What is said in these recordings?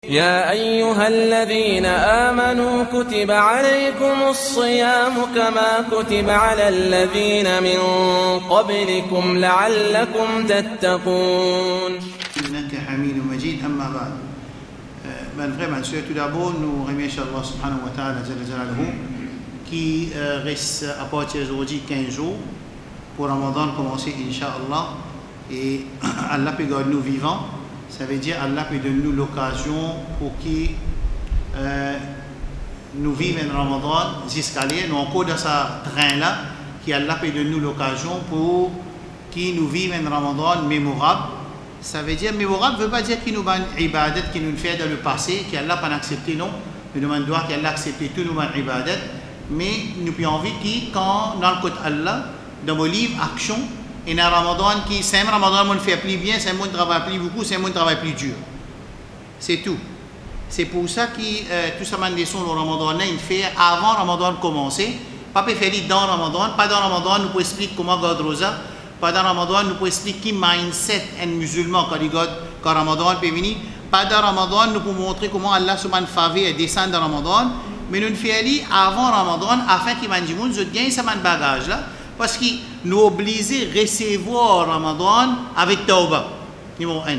يا أيها الذين آمنوا كتب عليكم الصيام كما كتب على الذين من قبلكم لعلكم تتقون. إنك حميد مجيد. أما بعد، ben frère, ben tout d'abord nous remercions Allah subhanahu wa ta'ala qui reste à partir d'aujourd'hui 15 jours pour Ramadan commencer Inch'Allah, et Allah peut garder nous vivants. Ça veut dire Allah peut donner nous l'occasion pour que nous vivions Ramadan jusqu'à là. Nous encore dans ce train-là, qu'Allah peut donner nous l'occasion pour que nous vivions Ramadan mémorable. Ça veut dire mémorable ne veut pas dire qu'il nous donne ibadat qui nous fait dans le passé, qu'Allah n'a pas accepté, non. Nous demandons qu'Allah accepte tout nous ibadat, mais nous avons envie que quand dans le côté Allah, dans mon livre Action, et dans Ramadan, qui c'est un Ramadan on fait plus bien, c'est un monde travaille plus beaucoup, c'est un monde travaille plus dur. C'est tout. C'est pour ça que tout ça m'a leçon le Ramadan, il fait avant Ramadan commencer. Pas faire dans Ramadan, pas dans Ramadan, nous pouvons expliquer comment garder rosa. Pas dans Ramadan, nous pouvons expliquer qui mindset un musulman quand Ramadan peut venir. Pas dans Ramadan, nous pouvons montrer comment Allah subhanahu wa ta'ala descend dans Ramadan. Mais nous faisons avant Ramadan afin qu'il m'a dit je gagne ça mon bagage là. Parce que nous obligés à recevoir Ramadan avec Tauba, numéro 1.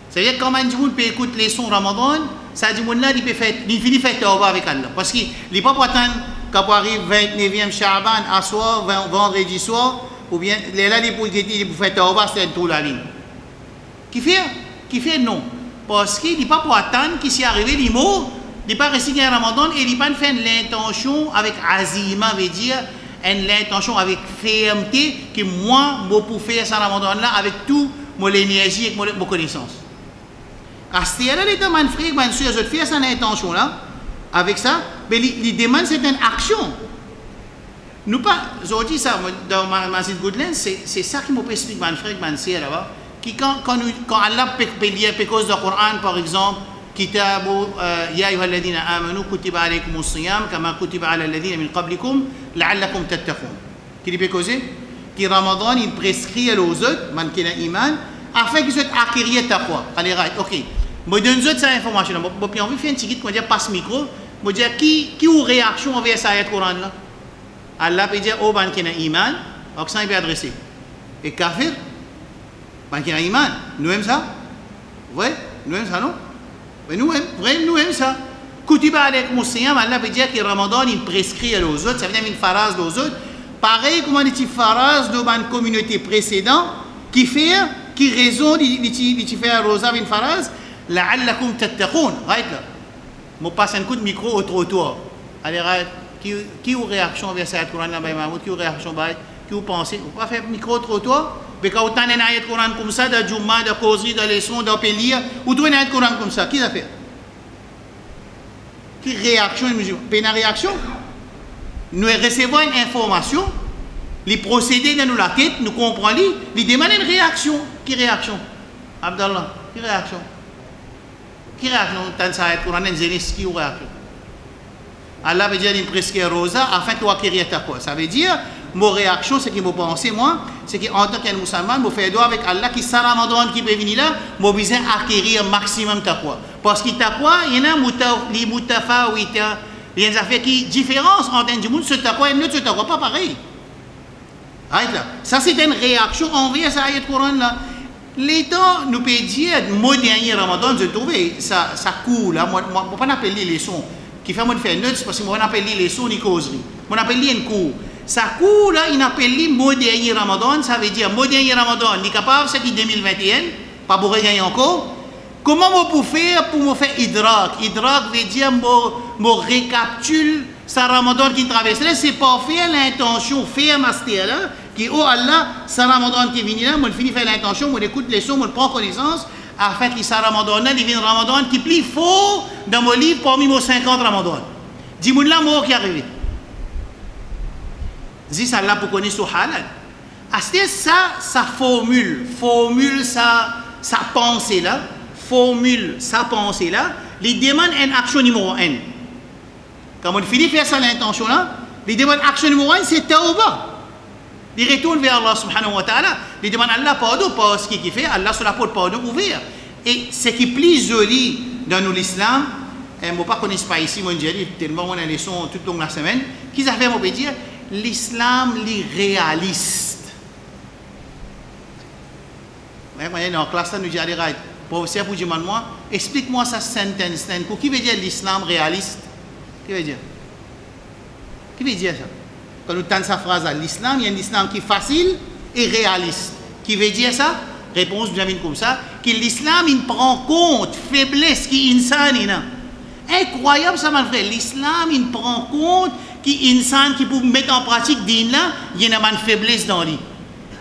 C'est-à-dire que quand on peut écouter les sons Ramadan, ça dit que il peut faire, il finit faire Tauba avec Allah. Parce qu'il n'est pas pour attendre quand arrive 29e Sha'ban à soir, vendredi soir, ou bien là il peut faire Tauba, c'est tout la ligne. Qui fait non. Parce qu'il n'est pas pour attendre qu'il s'y arrive, il mort, il n'est pas resté un Ramadan et il n'est pas fait l'intention avec Azima, veut dire l'intention avec fermeté que moi je peux faire ça Ramadan là avec tout mon énergie et mon connaissance. À ce là les temps man frère man soeur je fais ça l'intention là avec ça mais il demande c'est une action. Nous pas aujourd'hui ça dans Masjid Goodlands c'est ça qui me explique man frère man soeur là-bas qui quand Allah peut lire cause du Coran par exemple كتاب يا أيها الذين آمنوا كتب عليكم الصيام كما كتب على الذين من قبلكم لعلكم تتقون. Qui dit causer qui Ramadan il prescrit aux autres man qui a iman afin qu'ils soient acquérir taqwa. Allez right OK. Moi donne autres cette information. Moi puis envie faire un petit guide qu'on dire passe micro. Moi dire qui ou réaction envers ça ayat Coran là. Allah peut dire oh man qui a iman, accent il peut adresser. Et kafir man qui a iman. Nous aime ça? Ouais, nous aime ça non? Mais nous aimons ça. Kutiba alaykum as-siyam, Allah veut dire que Ramadan il prescrit aux autres, ça veut dire une phrase aux autres. Pareil comme une phrase de la communauté précédente qui raison de faire rosa une phrase, la'allakum tattaqun. Right là. Je passe un coup de micro au trottoir. Allez, qui a réaction vers cette Coran là, Mahmoud, qui a réaction qui vous pensez, vous pas faire micro au trottoir? Mais quand vous avez un ayat Coran comme ça, dans Jumma, dans causerie, dans leçon, dans Pélia, vous trouvez un ayat Coran comme ça, qui l'a fait? Qui réaction, une réaction? Nous recevons une information, les procédés dans la quête, nous comprenons, ils demandent une réaction. Qui réaction? Abdallah, qui réaction? Qui réaction? Tant ça ayat Coran, qui réaction? Allah veut dire une presque rosa afin de acquérir ta quoi. Ça veut dire, mon réaction, c'est que je pense, moi, c'est qu'en tant que musulman, je fais doigt avec Allah qui s'en Ramadan qui peut venir là, je besoin acquérir maximum ta quoi. Parce que ta quoi, il y a les mutafawita, il y a des affaires qui différence entre un monde, ce ta quoi et l'autre, ce ta quoi, pas pareil. Ça, c'est une réaction envers ça ayat Coran là. L'État nous peut dire, mon dernier Ramadan, je trouve, ça coule là, moi, je ne peux pas appeler les leçons. Qui fait moi faire notes parce que moi on appelle les leçons ni causerie. Moi on appelle un cours. Ça cours là, il appelle le dernier Ramadan, ça veut dire le dernier Ramadan, il est capable c'est qui 2021, pas pour gagner encore. Comment on peut faire pour me faire idrak? Idrak veut dire me récapitule ça Ramadan qui traverse là, c'est pas faire l'intention ferme à ce là qui oh Allah, ça Ramadan qui vient là, moi finis faire l'intention, moi écoute les leçons, moi prends connaissance. Afin qu'il s'en Ramadan, il vient Ramadan qui plie faux dans mon livre parmi mes 50 Ramadan. Dis-moi là, mort qui arrive. Dis ça là pour connaître ce halal. C'est ça formule sa pensée là, les demande une action numéro 1. Quand on finit de faire ça l'intention là, les demande action numéro 1 c'est tauba. Il retourne vers Allah subhanahu wa ta'ala. Il demande à Allah pardon parce qu'il fait, Allah sur la porte pardon ouvert. Et ce qui est plus joli dans nous l'islam, et moi pas connais pas ici, moi je dis tellement on a les leçons tout au long de la semaine, qui ça fait, on peut dire, l'islam est réaliste. Dans la classe, nous disons, professeur, pour dire moi, explique-moi sa sentence. Qui veut dire l'islam réaliste? Qui veut dire? Qui veut dire ça? Quand nous entendons cette phrase, l'islam, il y a un islam qui est facile et réaliste. Qui veut dire ça? Réponse bien comme ça, que l'islam, il prend compte faiblesse qui est insane. Incroyable ça, mon frère. L'islam, il prend compte qui insan qui pour mettre en pratique din là, il y a une faiblesse dans lui.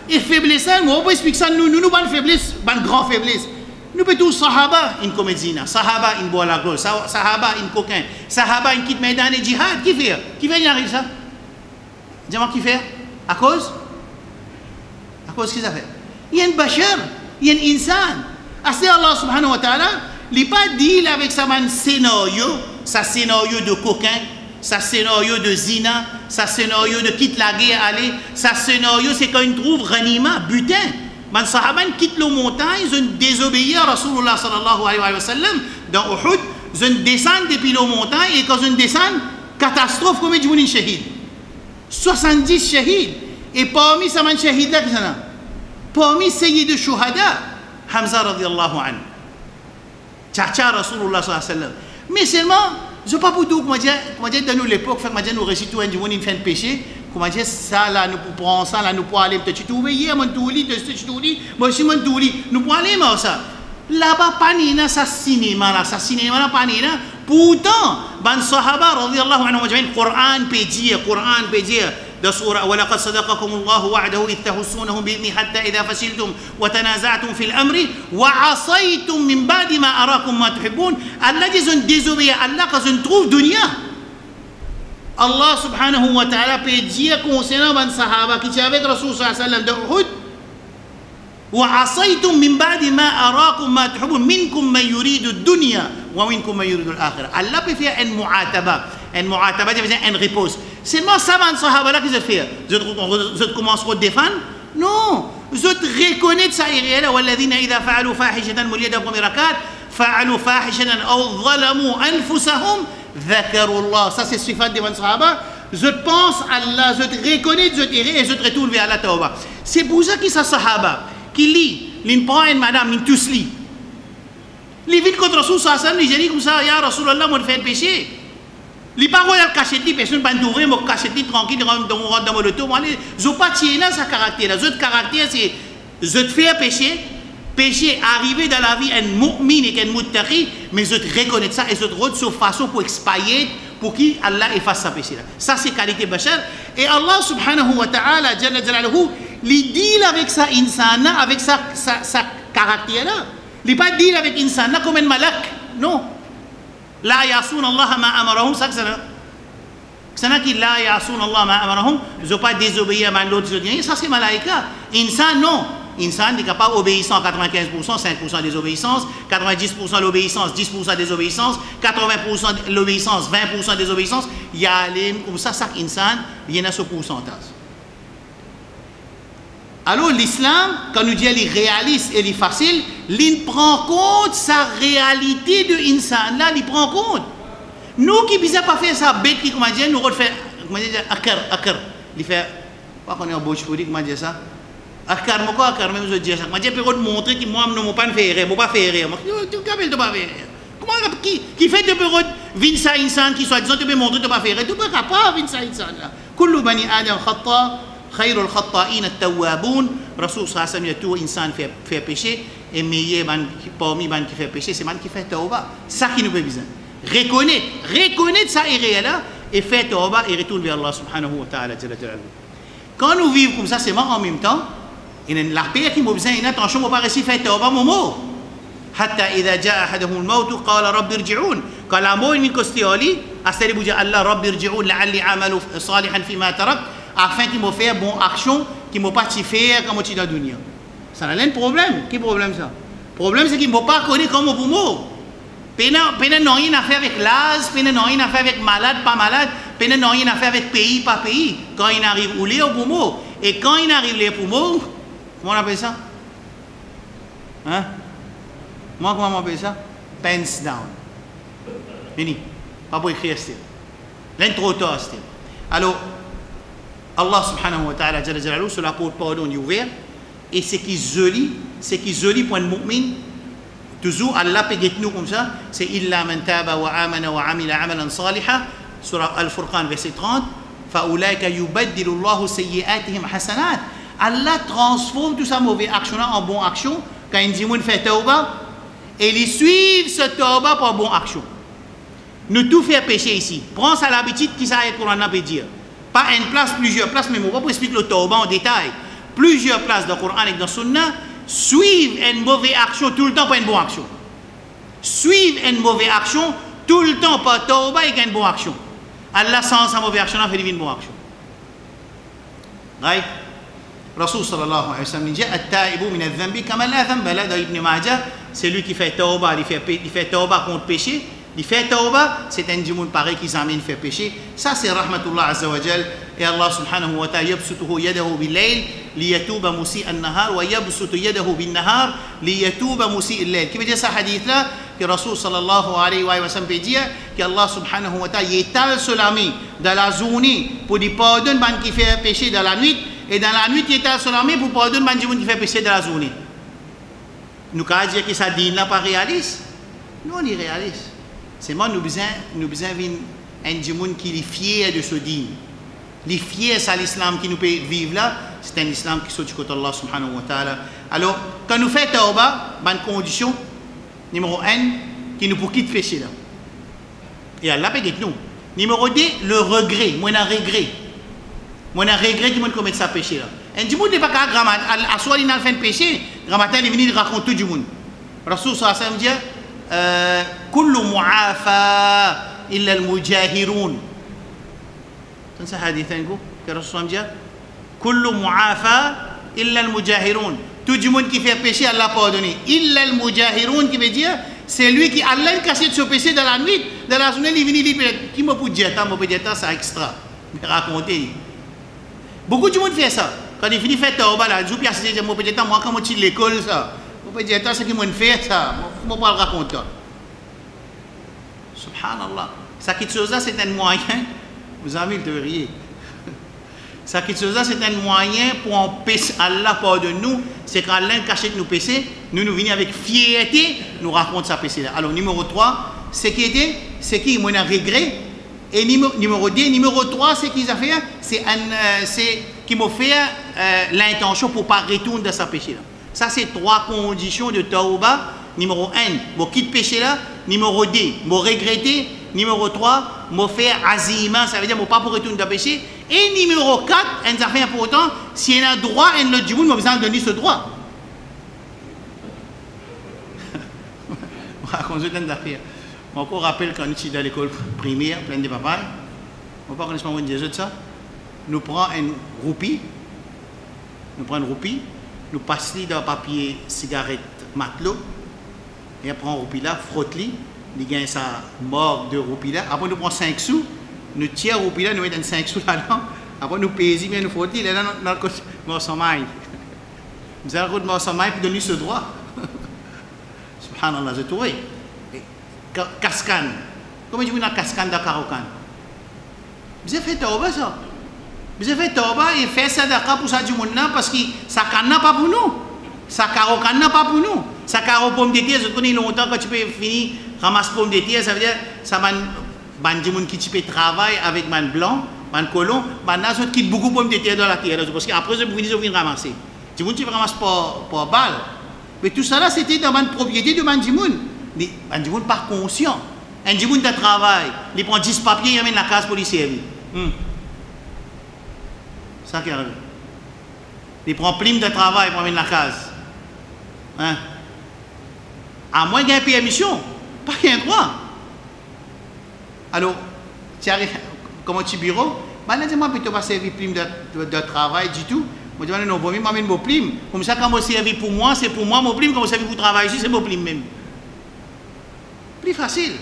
Et faiblesse ça, on peut expliquer ça, nous une faiblesse, une grande faiblesse. Nous peut tous sahaba une comédie, sahaba une bois la gloire, sahaba une coquin, sahaba une quitte mesdames et jihad, qui fait? Qui fait y arriver ça? Dis-moi qui fait? À cause qui ça fait? Il y a un bachar, il y a un insan. Assez Allah subhanahu wa ta'ala, il n'est pas dit avec ça scénario de coquin, ça scénario de zina, ça scénario de quitte la guerre aller, ça scénario c'est quand ils trouvent ranima, butin. Man sahaban quitte le montagne, ils ont désobéi à Rasulullah sallallahu alayhi wa sallam dans Uhud, ils ont descendu depuis le montagne et quand ils descendent, catastrophe comme ils ont shahid. 70 shahids. Et parmi ces shahids là, parmi Sayyid al-Shuhada, Hamza radiallahu anhu. Tchacha Rasulullah sallallahu alayhi wa sallam. Mais seulement, je ne sais pas pour tout, comment dire, dans l'époque, nous récitons un jour, nous faisons un péché, comment dire, ça là, nous pouvons ça là, nous pouvons aller, peut-être tu ouvres hier, mon touli, moi aussi mon touli, nous pouvons aller, mais ça. Là-bas, pas nina, ça cinéma là, pas nina. Pourtant, ban sahaba, radiallahu anhu, Coran peut dire, ده سورة ولقد صدقكم الله وعده إذ تحسونهم بإذنه حتى إذا فشلتم وتنازعتم في الأمر وعصيتم من بعد ما أراكم ما تحبون الذي زن désobéi Allah quand on trouve dunya. Allah subhanahu wa ta'ala peut dire concernant ban sahaba qui étaient avec Rasul sallallahu alayhi wa sallam de Uhud وعصيتم من بعد ما أراكم ما تحبون منكم من يريد الدنيا ومنكم من يريد الآخرة. Allah peut faire une mu'ataba, ça veut dire une réponse. C'est moi ça, man sahaba là qui se fait. Je commence à défendre. Non, je reconnais ça irréel. والذين إذا فعلوا فاحشة مليدة بمركات فعلوا فاحشة أو ظلموا أنفسهم ذكروا الله. Ça c'est sifat de man sahaba. Je pense à Allah, je reconnais, je et je retourne vers Allah tawba. C'est pour ça que ça sahaba qui lit, il prend une madame, il tous lit. Il vit contre Rasul sallallahu alayhi wa sallam, il dit comme ça, ya Rasulallah, moi je fais un péché. Les paroles à cacher, personne ne peut t'ouvrir, mais cacher tranquille, dans mon auto. Je ne pas tirer là, sa caractère. Notre caractère, c'est je te fais péché, arriver dans la vie, un mu'min et un muttaqi, mais je te reconnais ça et je te rends de façon pour expier, pour qui Allah efface sa péché là. Ça, c'est qualité bachar. Et Allah subhanahu wa ta'ala, jalla jalaluhu, il deal avec sa insana, avec sa caractère là. Il n'est pas deal avec insana comme un malak. Non. لا يعصون الله ما أمرهم سنة qui لا يعصون الله ما أمرهم ils n'ont pas désobéi à l'autre ça c'est malaïka. Insan non, Insan n'est pas obéissant à 95%, 5% désobéissance, 90% l'obéissance, 10% désobéissance, 80% l'obéissance, 20% désobéissance. Il y a comme ça chaque Insan il y a ce pourcentage. Alors l'islam, quand nous disons qu'il est réaliste et il est facile, il prend compte sa réalité de l'insan. Là, il prend compte. Nous qui ne pouvons pas faire ça bête, qui, comment dire, nous refait, comment dire, akar. Il fait, pas qu'on est en bouche pour dire, comment dire ça. Akar, moi quoi, akar, même je dis ça. Comment dire, pour montrer que moi, je ne peux pas faire rire, je ne peux pas faire rire. Tu ne peux pas faire rire. Comment, qui fait de pour vinsa insan, qui soit disant, tu peux montrer, tu ne peux pas faire rire. Tu ne peux pas vinsa insan. Kullu bani adam khata. خير الخطائين التوابون رسول صلى الله عليه وسلم tout insan fait péché et meilleur parmi man qui fait péché c'est man qui fait tauba. Ça qui nous peut besoin reconnaître ça est réel et faire tauba et retourner vers Allah subhanahu wa ta'ala. Quand nous vivons comme ça c'est en même temps il y a la paix qui nous besoin une attention on pas réussir faire tauba momo حتى إذا جاء أحدهم الموت قال رب ارجعون قال أموي من كستيولي أستري بوجه الله رب ارجعون لعلي أعمل صالحا فيما تركت afin qu'il me fasse une bonne action, qu'il ne me pas faire comme tu dans la dunya. Ça n'a pas de problème. Quel problème ça? Le problème c'est qu'il ne me pas connaître comme pour moi. Pénal n'a rien à faire avec l'âge, pénal n'a rien à faire avec malade, pas malade, pénal n'a rien à faire avec pays, pas pays. Quand il arrive où les pour moi. Et quand il arrive les pour moi, comment on appelle ça? Hein? Moi, comment on appelle ça? Pens down. Fini. Pas pour écrire c'était. L'intro c'était. Alors, Allah subhanahu wa ta'ala, sur la porte pardon est ouvert. Et ce qui est joli pour un mu'min, toujours Allah peut dire nous comme ça, c'est illa man taba wa amana wa amila amalan saliha, surah Al-Furqan verset 30, فَأُولَٰئِكَ يُبَدِّلُ اللَّهُ سَيِّئَاتِهِمْ حَسَنَاتٍ. Allah transforme toute sa mauvaise action en bonne action quand il dit qu'on fait tauba et ils suivent ce tauba par bonne action. Nous tout faire péché ici. Prends ça l'habitude qui ça est pour en peut dire. Pas une place, plusieurs places, mais on va pas expliquer le tauba en détail. Plusieurs places dans le Coran et dans le Sunna suivent une mauvaise action tout le temps par une bonne action. Suivent une mauvaise action tout le temps par tauba et une bonne action. Allah sans sa mauvaise action a fait une bonne action. Right? Rasul sallallahu alayhi wa sallam dit at-ta'ibu min adh-dhanbi kama la dhanba la. Dans Ibn Majah, c'est lui qui fait tauba, il fait tauba contre péché. Il fait tauba, c'est un djimoun pareil qui s'amène faire péché. Ça c'est rahmatullah azza wa jal. Et Allah subhanahu wa ta'ala yabsutuhu yadahu bil-layl liyatuba musi' an-nahar wa yabsutu yadahu bin-nahar liyatuba musi' al-layl. Qui veut dire ce hadith là que Rasul sallallahu alayhi wa sallam peut dire que Allah subhanahu wa ta'ala étale sur la main dans la journée pour dire pardonne ban qui fait péché dans la nuit et dans la nuit il étale sur la main pour pardonne ban djimoun qui fait péché dans la journée. Nous quand dire que ça dit là pas réaliste. Non, on est réaliste. C'est moi nous besoin un djimoun qui est fier de ce dîme. Les fiers à l'islam qui nous peut vivre là, c'est un islam qui sort du côté d'Allah subhanahu wa ta'ala. Alors, quand nous faisons tauba, bonne condition, numéro 1, qui nous pour quitter péché là. Et Allah peut dire nous. Numéro 2, le regret. Moi, j'ai un regret. Moi, j'ai un regret qui m'a commis ça péché là. Un djimoun n'est pas qu'à grammaire. À soi, il a fait un péché. Grammaire, il est venu raconter tout le monde. Rasul sallallahu alayhi wa sallam dit kullu mu'afa illa al-mujahirun. C'est un hadith que Rasul dit kullu mu'afa illa al-mujahirun. Tout le monde qui fait péché, Allah pardonné. Illa al-mujahirun qui veut dire c'est lui qui Allah caché de ce péché dans la nuit, dans la journée, il vient dire qui m'a pour dire ça, c'est extra. Mais raconter. Beaucoup de monde fait ça. Quand il finit de faire tauba là, je peux dire moi peut-être moi quand je suis à l'école ça. Moi peut dire c'est qui m'a fait ça. Moi pas le raconter. Subhanallah. Ça qui chose là c'est un moyen. Vous avez de rire. Ça qui chose là c'est un moyen pour empêcher Allah pardonne nous, c'est quand Allah cache nos péchés, nous venons avec fierté, nous raconte sa péché là. Alors numéro 3, c'est qui moi un regret. Et numéro 2, numéro 3, c'est qu'ils a fait, c'est qui m'a fait l'intention pour ne pas retourner dans sa péché là. Ça, c'est 3 conditions de tauba. Numéro 1, je quitte péché là. Numéro 2, je regretter. Numéro 3, je faire azima, ça veut dire que je ne pas pour retourner dans le péché. Et numéro 4, un affaire important, s'il y a un droit, un autre djimoun, je besoin de donner ce droit. Je me rappelle quand nous étions dans l'école primaire, plein de papas, on ne connaît pas de ça. Nous prenons une roupie, nous passons dans le papier cigarette matelot, et après on roupie là, frotte-li, il gagne sa mort de roupie là. Après nous prenons 5 sous, nous tirons roupie là, nous mettons 5 sous là-dedans. Après nous payons, bien nous frotte-li, là dans le côté morceau-maille. Nous avons le côté morceau-maille pour donner ce droit. Subhanallah, j'ai trouvé. Cascan. Comment tu dis dans Cascan dans Karokan? Vous avez fait tauba ça. Vous avez fait tauba et fait sadaqa pour ça du monde là parce que ça canne pas pour nous. Ça Karokan n'a pas pour nous. Ça Karo pomme de terre, je connais longtemps quand tu peux finir ramasser pomme de terre, ça veut dire ça ban du monde qui tu peux travailler avec man blanc, man colon, man n'a qui beaucoup pomme de terre dans la terre parce qu'après je viens ramasser. Du monde tu peux ramasser pour balle. Mais tout ça là c'était dans une propriété de man du monde. Un djimoun pas conscient. Un djimoun de travail, il prend 10 papiers, il amène la case pour lui servir. Ça qui arrive. Il prend prime de travail pour amener la case. Hein? À moins qu'il y ait une permission, pas qu'il y ait un droit. Alors, tu arrives, comment tu bureau, moi plutôt pas servir prime de travail du tout. Moi je dis non, je m'amène mon prime. Comme ça, quand je servis pour moi, c'est pour moi mon prime. Quand je servis pour travailler ici, c'est mon prime même. Plus facile.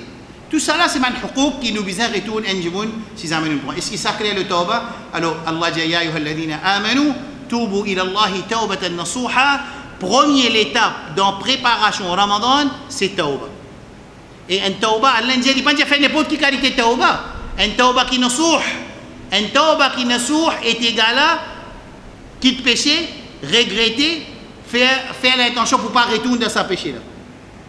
Tout ça là, c'est un hukuk qui nous besoin de retourner un djimoun si ça amène un point. Est-ce qu'il s'accrée le tauba? Alors, Allah dit ya ayyuhalladhina amanu tubu ila Allahi tawbatan nasuha. Première étape dans préparation au Ramadan, c'est tauba. Et un tauba, Allah dit, il pas fait n'importe qui qualité tauba. Un tauba qui nasuh. Un tauba qui nasuh est égal à quitte péché, regretter, faire l'intention pour ne pas retourner dans sa péché là.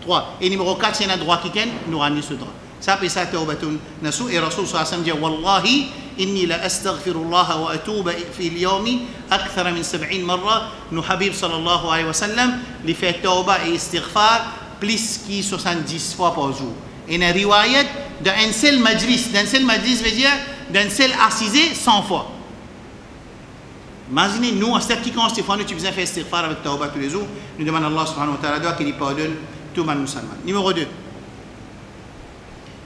3. Et numéro 4, c'est un droit qui nous ramener ce droit. Ça c'est ça taubatun nasuh. Et Rasul sallallahu alayhi wa sallam dit, Wallahi, inni la astaghfirullah wa atuba fi al-yawmi akthara min 70 marra. Nous Habib sallallahu alayhi wa sallam, li fait tauba et istighfar plus que 70 fois par jour. Et dans riwayat, d'un seul majlis veut dire d'un seul assisé 100 fois. Imaginez, nous, en cette qui consiste, nous faisons faire istighfar avec tauba tous les jours, nous demandons à Allah subhanahu wa ta'ala qu'il pardonne tout le musulman. Numéro 2.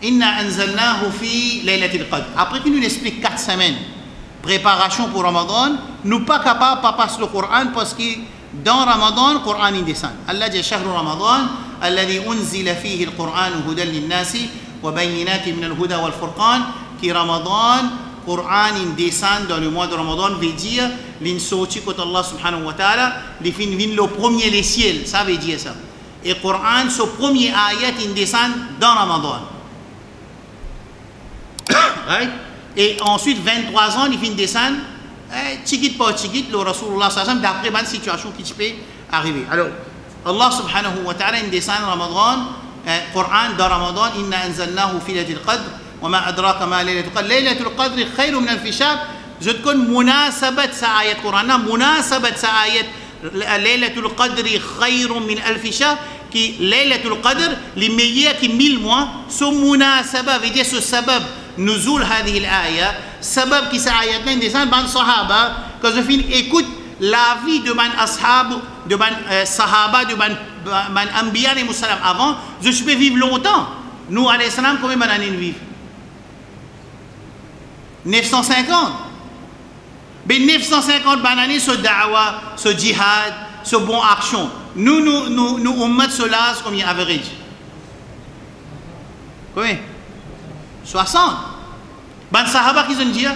Inna anzalnahu fi laylatil qadr. Après qu'il nous explique 4 semaines, préparation pour Ramadan, nous pas capables de passer le Coran parce que dans Ramadan, le Coran il descend. Allah dit شهر رمضان الذي أنزل فيه القرآن هدى للناس وبينات من الهدى والفرقان. Qui Ramadan, Coran il descend dans le mois de Ramadan veut dire l'insorti côté Allah subhanahu wa ta'ala, il fin le premier les ciels, ça veut dire ça. Et Coran, ce premier ayat il descend dans Ramadan. Right? Et ensuite 23 ans il fin descendre tchikit par tchikit le Rasulullah sallallahu alayhi wa sallam d'après une situation qui peut arriver. Alors Allah subhanahu wa ta'ala il descend Ramadan, Coran dans Ramadan, inna anzalnahu fi laylatil qadr wa ma adraka ma laylatul qadr. Laylatul qadr khayrun min alf shahr. Je te connais munasabat sa ayat Coran, munasabat sa ayat laylatul qadr khayrun min alf shahr, qui laylatul qadr les meilleurs qui 1000 mois. Ce munasaba veut dire ce sabab nuzul hadhihi al-aya, sabab qui sa ayat là descend ban sahaba, quand je finis écoute la vie de ban ashab, de ban sahaba, de ban anbiya et musallam avant, je peux vivre longtemps. Nous alayhi salam combien d'années nous vivons? 950. Mais 950 années ce da'wa, ce djihad, ce bon action. Nous ummat cela combien average? Combien? 60. Ban sahaba qui ont dit,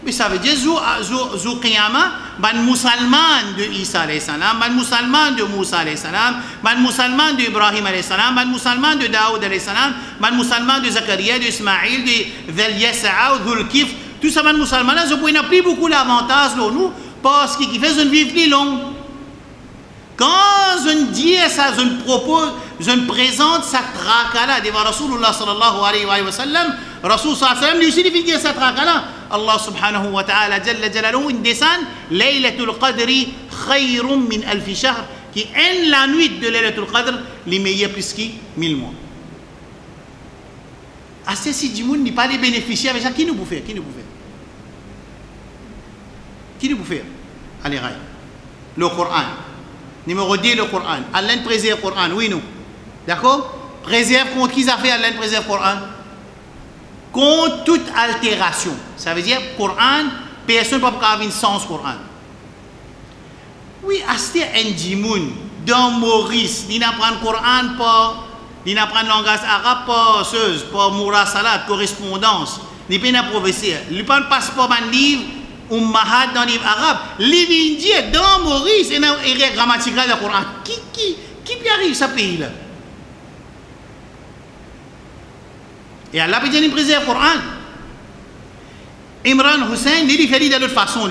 mais ça veut dire zou qiyama, ban musulman de Isa alayhi salam, ban musulman de Moussa alayhi salam, ban musulman de Ibrahim alayhi salam, ban musulman de Daoud alayhi salam, ban musulman de Zakaria, de Ismaïl, de Dhul Yasa ou Dhul Kif, tout ça ban musulman là, je peux n'a plus beaucoup l'avantage nous parce qu'il fait une vie plus longue. Quand je dis ça, je propose, je présente sa traqala devant Rasulullah sallallahu alayhi wa sallam, Rasul sallallahu alayhi wa sallam lui aussi il dit sa traqala. Allah subhanahu wa ta'ala jalla jalaluhu il descend Laylatul Qadri khayrun min alf shahr, qui est la nuit de Laylatul Qadr les meilleurs plus que 1000 mois. À ce si du monde n'est pas les bénéficiaires avec ça, qui nous peut faire? Qui nous peut faire? Allez, raï. Le Coran. Numéro 2, le Coran. Allah préserve le Coran, oui, nous. D'accord? Préserve contre qui ça fait Allah préserve le Coran? Contre toute altération. Ça veut dire, Coran, personne ne peut pas avoir une sens Coran. Oui, acheter un djimoun dans Maurice, il apprend le Coran par, il apprend le langage arabe par moura salat, correspondance, il peut pas professeur, il peut passe par un livre, un mahad dans le livre arabe, livre indien dans Maurice, et une erreur grammaticale du Coran. Qui peut arriver à ce pays-là? Et Allah peut dire qu'il préserve le Coran. Imran Hussein, il fait de l'autre façon.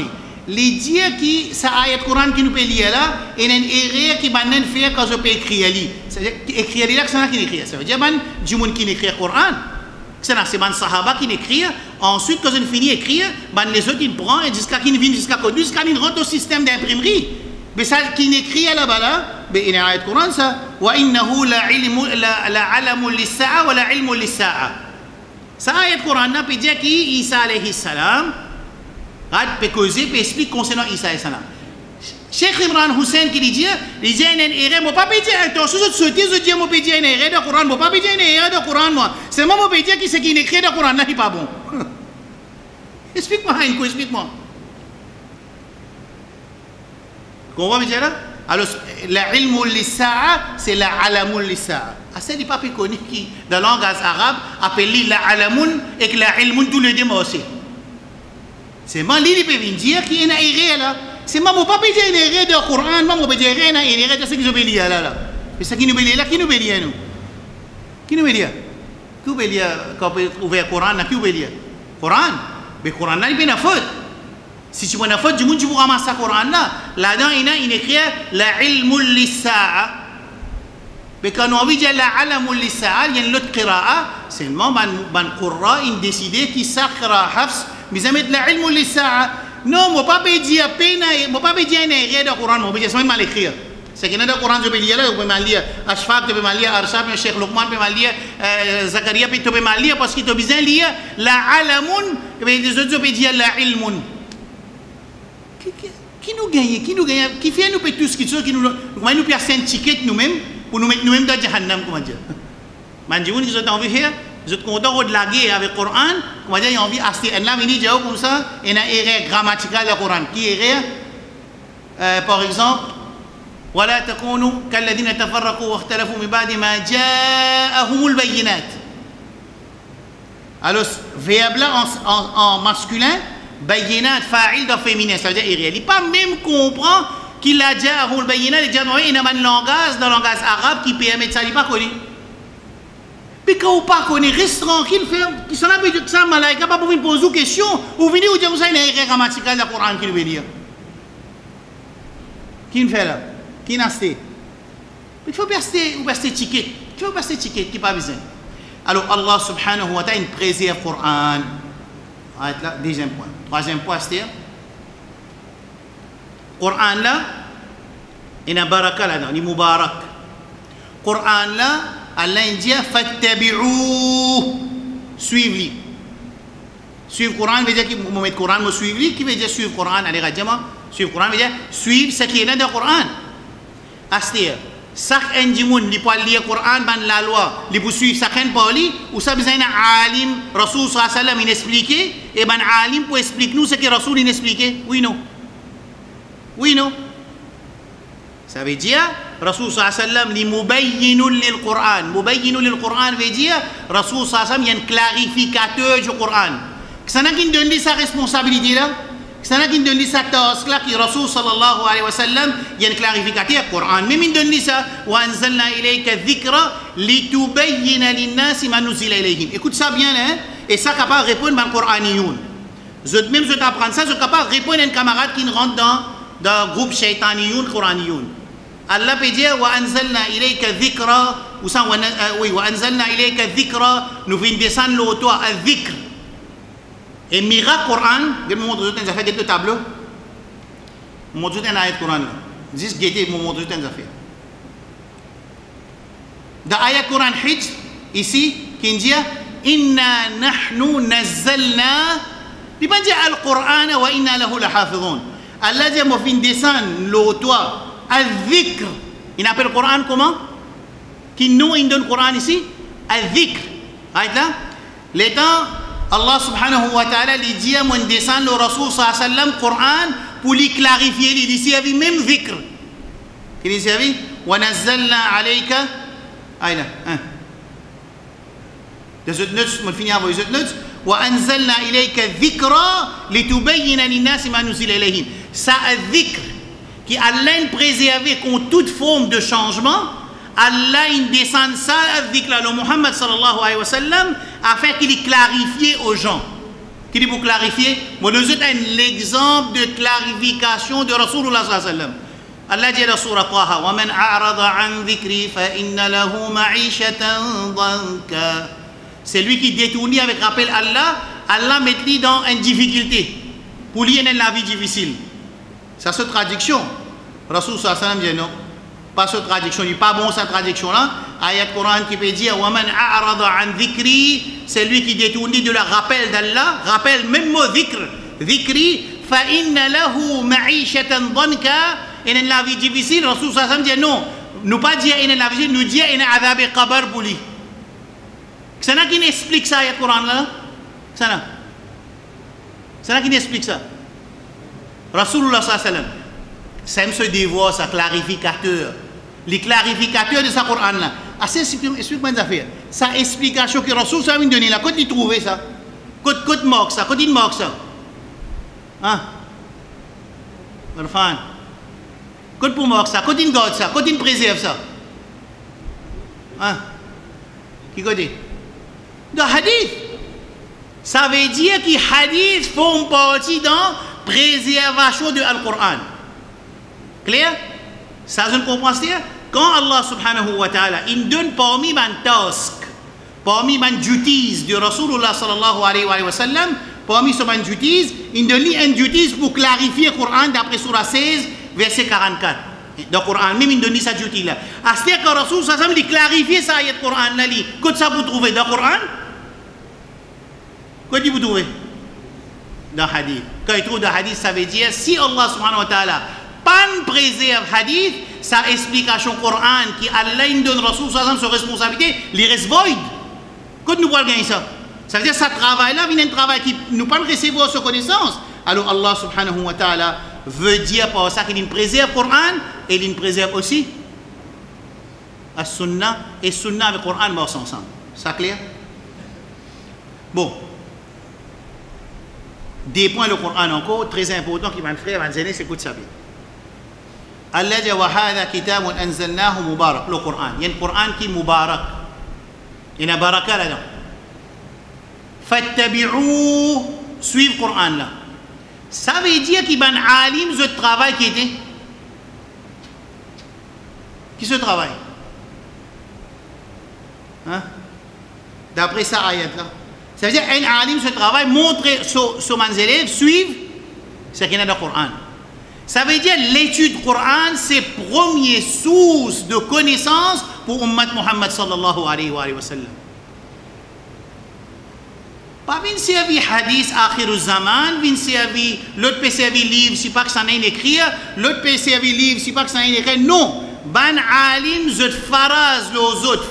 Les dire que ça ayat Coran qui nous peut lire là, et une erreur qui va nous faire quand je peux écrire là. C'est-à-dire écrire là, c'est ça qui écrit. Ça veut dire du monde qui écrit le Coran. C'est les sahaba qui écrit. Ensuite, quand je finis d'écrire, les autres ils prennent jusqu'à qu'ils viennent jusqu'à qu'ils rentrent au système d'imprimerie. Mais ça qui écrit là-bas là, il y a ayat Coran ça. Wa innahu la alamun lis-sa'a wa la ilmun lis-sa'a. Ça ayat Coran peut dire qu'Isa alayhi salam peut causer, peut expliquer concernant Isa alayhi salam. Cheikh Imran Hussein qui dit une erreur, moi pas dire attention, je dis moi pas dire une erreur de Coran, moi pas dire une erreur de Coran moi. C'est moi pas dire que ce qui est écrit dans le Coran là n'est pas bon. Explique-moi Heinko, explique-moi. Comment dire là? Alors la ilmu lis-sa'a, c'est la alamun lis-sa'a. C'est des papiers connus qui, dans la langue arabe, appellent la alamun et que la ilmun tous les deux aussi. C'est moi qui peut dire qu'il y a une erreur là. C'est moi pas dire une erreur de Coran, moi pas dire une erreur de ce que je veux lire là. Mais ce qui nous veut lire là, qui nous veut lire nous? Qui nous veut lire? Qui peut lire, quand on peut ouvrir le Coran, qui peut lire? Coran. Mais le Coran, là, il y a une faute. Si tu prends une faute, du monde, tu peux ramasser le Coran là. Là-dedans, il écrit la ilmul lissa'a. Mais quand on dit la alamul lissa'a, il y a une autre qira'a. Seulement, ban qurra, il décide qui ça qira'a hafs, mais ça met la ilmul lissa'a. Non, moi pas dire peine, moi pas dire une erreur de Coran, moi dire seulement mal écrire. C'est que dans le Coran, je peux lire là, je peux mal lire. Ashfaq, je peux mal lire. Arshab, Cheikh Luqman, je peux mal lire. Zakaria, je peux mal lire parce qu'il a besoin de lire la alamun, mais les autres, je peux dire la ilmun. Qui nous gagne, qui fait nous payer tout ce qui nous paye un ticket nous-mêmes pour nous mettre nous-mêmes dans Jahannam, comment dire. Manjoun, ils ont envie de faire, ils sont contents de laguer avec le Coran, comment dire, ils ont envie d'acheter. Et là, ils disent comme ça, il y a une erreur grammaticale du Coran. Qui est erreur? Par exemple, ولا تكونوا كالذين تفرقوا واختلفوا من بعد ما جاءهم البينات. Alors, verbe là en masculin, bayinat, fa'il dans féminin, ça veut dire irréel. Il pas même comprend qu'il a déjà ahul bayinat, il a déjà un langage dans le langage arabe qui permet ça, il pas connu. Mais quand on pas connaît, reste tranquille, qui sont là, que ça, malaïka, pas pour venir poser une question, ou venir ou dire que ça, une erreur grammaticale dans le Coran qu'il veut dire. Qui le fait là? Qui n'a acheté? Il faut passer ticket. Il faut passer ticket, qui pas besoin. Alors Allah subhanahu wa ta'ala préserve le Coran. Arrête là, deuxième point. Troisième point, c'est le Coran là, il y a baraka là-dedans, il y a mubarak. Le Coran là, Allah dit fattabi'ou, suivez-le. Suivre le Coran veut dire qu'il faut mettre le Coran, suivre-le. Qui veut dire suivre le Coran? Allez, radiamment. Suivre le Coran veut dire suivre ce qui est là dans le Coran. Astir, chaque individu qui peut lire le Coran, la loi, qui peut suivre chacun poli, ou ça besoin d'un alim, Rasul sallallahu alayhi wa sallam, il explique, et ben alim peut expliquer nous ce que Rasul il explique. Oui, non. Oui, non. Ça veut dire, Rasul sallallahu alayhi wa sallam, li mubayyinun lil Coran. Mubayyinun lil Coran veut dire, Rasul sallallahu alayhi wa sallam, il y a un clarificateur du Coran. C'est ça qui donne sa responsabilité là. C'est ça qui donne sa task là, qui Rasul sallallahu alayhi wa sallam, il y a une clarificateur du Coran. Même il donne ça, wa anzalna ilayka dhikra litubayyina lin-nasi ma nuzila ilayhim. Écoute ça bien là, hein? Et ça capable de répondre dans le Coraniyoun. Même je t'apprends ça, je suis capable de répondre à un camarade qui rentre dans le groupe Shaitaniyoun, Coraniyoun. Allah peut dire wa anzalna ilayka dhikra, ou ça, oui, wa anzalna ilayka dhikra, nous venons descendre l'auto à dhikr. Et miracle Coran, je vous montre tout un affaire, le tableau. Je vous montre tout un ayat Coran. Juste guetter, je vous montre tout un affaire. Dans l'ayat Coran Hijj, ici, qui dit Inna nahnu nazzalna, il ne dit pas Al-Qur'an wa inna lahu lahafidhun. Allah dit, moi, fin descendre l'auto à dhikr. Il appelle le Coran comment? Qui nous, il donne le Coran ici? À dhikr. Ayat là? L'étant, Allah subhanahu wa ta'ala lui dit à mon descend le Rasul sallallahu alayhi wa sallam Coran pour lui clarifier, il dit il y même dhikr. Il dit il wa nazzalna alayka ayna les autres notes, on finit avec les autres notes wa anzalna ilayka dhikra litubayyina lin-nasi ma nuzila ilayhim. Ça dhikr qui Allah préservé contre toute forme de changement. Allah il descend ça avec le Muhammad sallallahu alayhi wa sallam afin qu'il clarifie aux gens. Qu'il dit pour clarifier, moi nous avons l'exemple de clarification de Rasulullah sallallahu alayhi wa sallam. Allah dit dans surah Taha wa man a'rada an dhikri fa inna lahu ma'ishatan danka. C'est lui qui détourne avec rappel Allah, Allah met lui dans une difficulté. Pour lui il a la vie difficile. Ça c'est traduction. Rasul sallallahu alayhi wa sallam dit non. Pas cette traduction, il n'est pas bon cette traduction là. Ayat Coran qui peut dire wa man a'rada an dhikri, c'est lui qui détourne de la rappel d'Allah, rappelle même mot dhikr, dhikri fa inna lahu ma'ishatan danka, il a la vie difficile. Rasul sallallahu alayhi wa sallam dit non, nous pas dire il a la vie difficile, nous dire il a adab et qabr pour lui. C'est là qui explique ça ayat Coran là. C'est là qui explique ça. Rasulullah sallallahu alayhi wa sallam, c'est ce devoir, sa clarificateur. Les clarificateurs de sa Coran là. Assez explique-moi des affaires. Sa explication que Rasul ça vient donner là. Quand il trouve ça, quand il manque ça, quand il manque ça. Hein? Enfin, quand il manque ça, quand il garde ça, quand il préserve ça. Hein? Qui côté? de hadith. Ça veut dire que les hadiths font partie de la préservation de Al-Qur'an. Clair? Ça, je comprends. Quand Allah subhanahu wa ta'ala, il donne parmi les tasks, parmi les duties de Rasulullah sallallahu alayhi wa sallam, parmi ces duties, il donne une duties pour clarifier le Coran d'après Surah 16, verset 44. Dans le Coran, même il donne sa duty là. À ce que Rasul sallallahu alayhi wa sallam clarifie ça ayat Coran là, qu'est-ce que ça vous trouvez dans le Coran? Qu'est-ce que vous trouvez? Dans le hadith. Quand il trouve dans le hadith, ça veut dire si Allah subhanahu wa ta'ala pas préserve hadith, sa explication Coran qui Allah donne Rasul sallallahu alayhi wa sallam sa responsabilité, il reste void. Quand nous voyons ça, ça veut dire que ce travail-là vient un travail qui nous pas recevoir sa connaissance. Alors Allah subhanahu wa ta'ala veut dire par ça qu'il préserve le Coran et il préserve aussi la Sunna, et Sunna avec le Coran marchent ensemble. C'est clair? Bon. Des points le Coran encore très important qui va faire avancer, c'est écoute ça bien. Allah dit wa hadha kitabun anzalnahu mubarak, le Coran. Il y a un Coran qui est mubarak. Il y a une baraka là-dedans. Fattabi'u, suivez le Coran là. Ça veut dire qu'il y a un alim ce travail qui était. Qui se travaille? Hein? D'après ça ayat là. Ça veut dire un alim ce travail, montrer sur mes élèves, suivre ce qu'il y a dans le Coran. Ça veut dire l'étude du Coran, c'est la première source de connaissance pour Ummat Muhammad sallallahu alayhi wa sallam. Pas vin servir hadith akhir zaman, vin servir l'autre peut servir livre si pas que ça n'est écrit, l'autre peut servir livre si pas que ça n'est écrit. Non, ban alim zot faraz los autres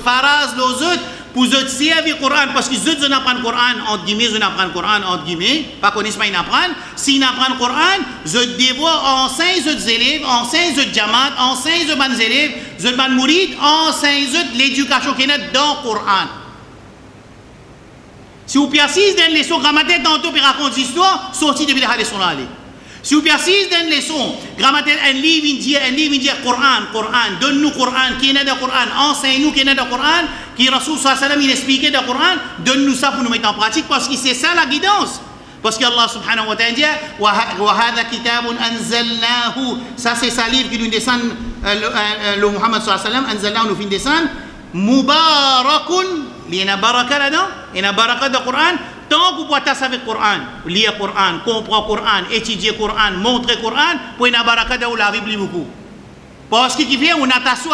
pour zot servir le Coran parce que zot zon apprend le Coran entre guillemets, zon apprend le Coran entre guillemets, pas connaissent pas ils apprennent. Si ils apprennent le Coran, zot devoir enseigner zot élèves, enseigner zot jamaat, enseigner zot ban élèves, zot ban mourid, enseigner zot l'éducation qui est dans le Coran. Si vous persistez dans une leçon grammaire, tantôt pour raconter l'histoire, sortez depuis la leçon là. Si vous persistez dans une leçon grammaire, un livre, il dit Coran, donne-nous Coran, qui est dans le Coran, enseigne-nous qui est dans le Coran, qui Rasul sallallahu alayhi wa sallam il expliquait dans le Coran, donne-nous ça pour nous mettre en pratique, parce que c'est ça la guidance. Parce qu'Allah subhanahu wa ta'ala dit wa hadha kitabun anzalnahu, ça c'est sa livre qui nous descend, le Muhammad sallallahu alayhi wa sallam, anzalnahu nous fait descendre, mubarakun. Il y a une baraka là-dedans, il y a une baraka dans le Coran. Tant que vous pouvez tasser avec le Coran, lire le Coran, comprendre le Coran, étudier le Coran, montrer le Coran, pour une baraka dans la Bible beaucoup. Parce qu'il fait, on a tassé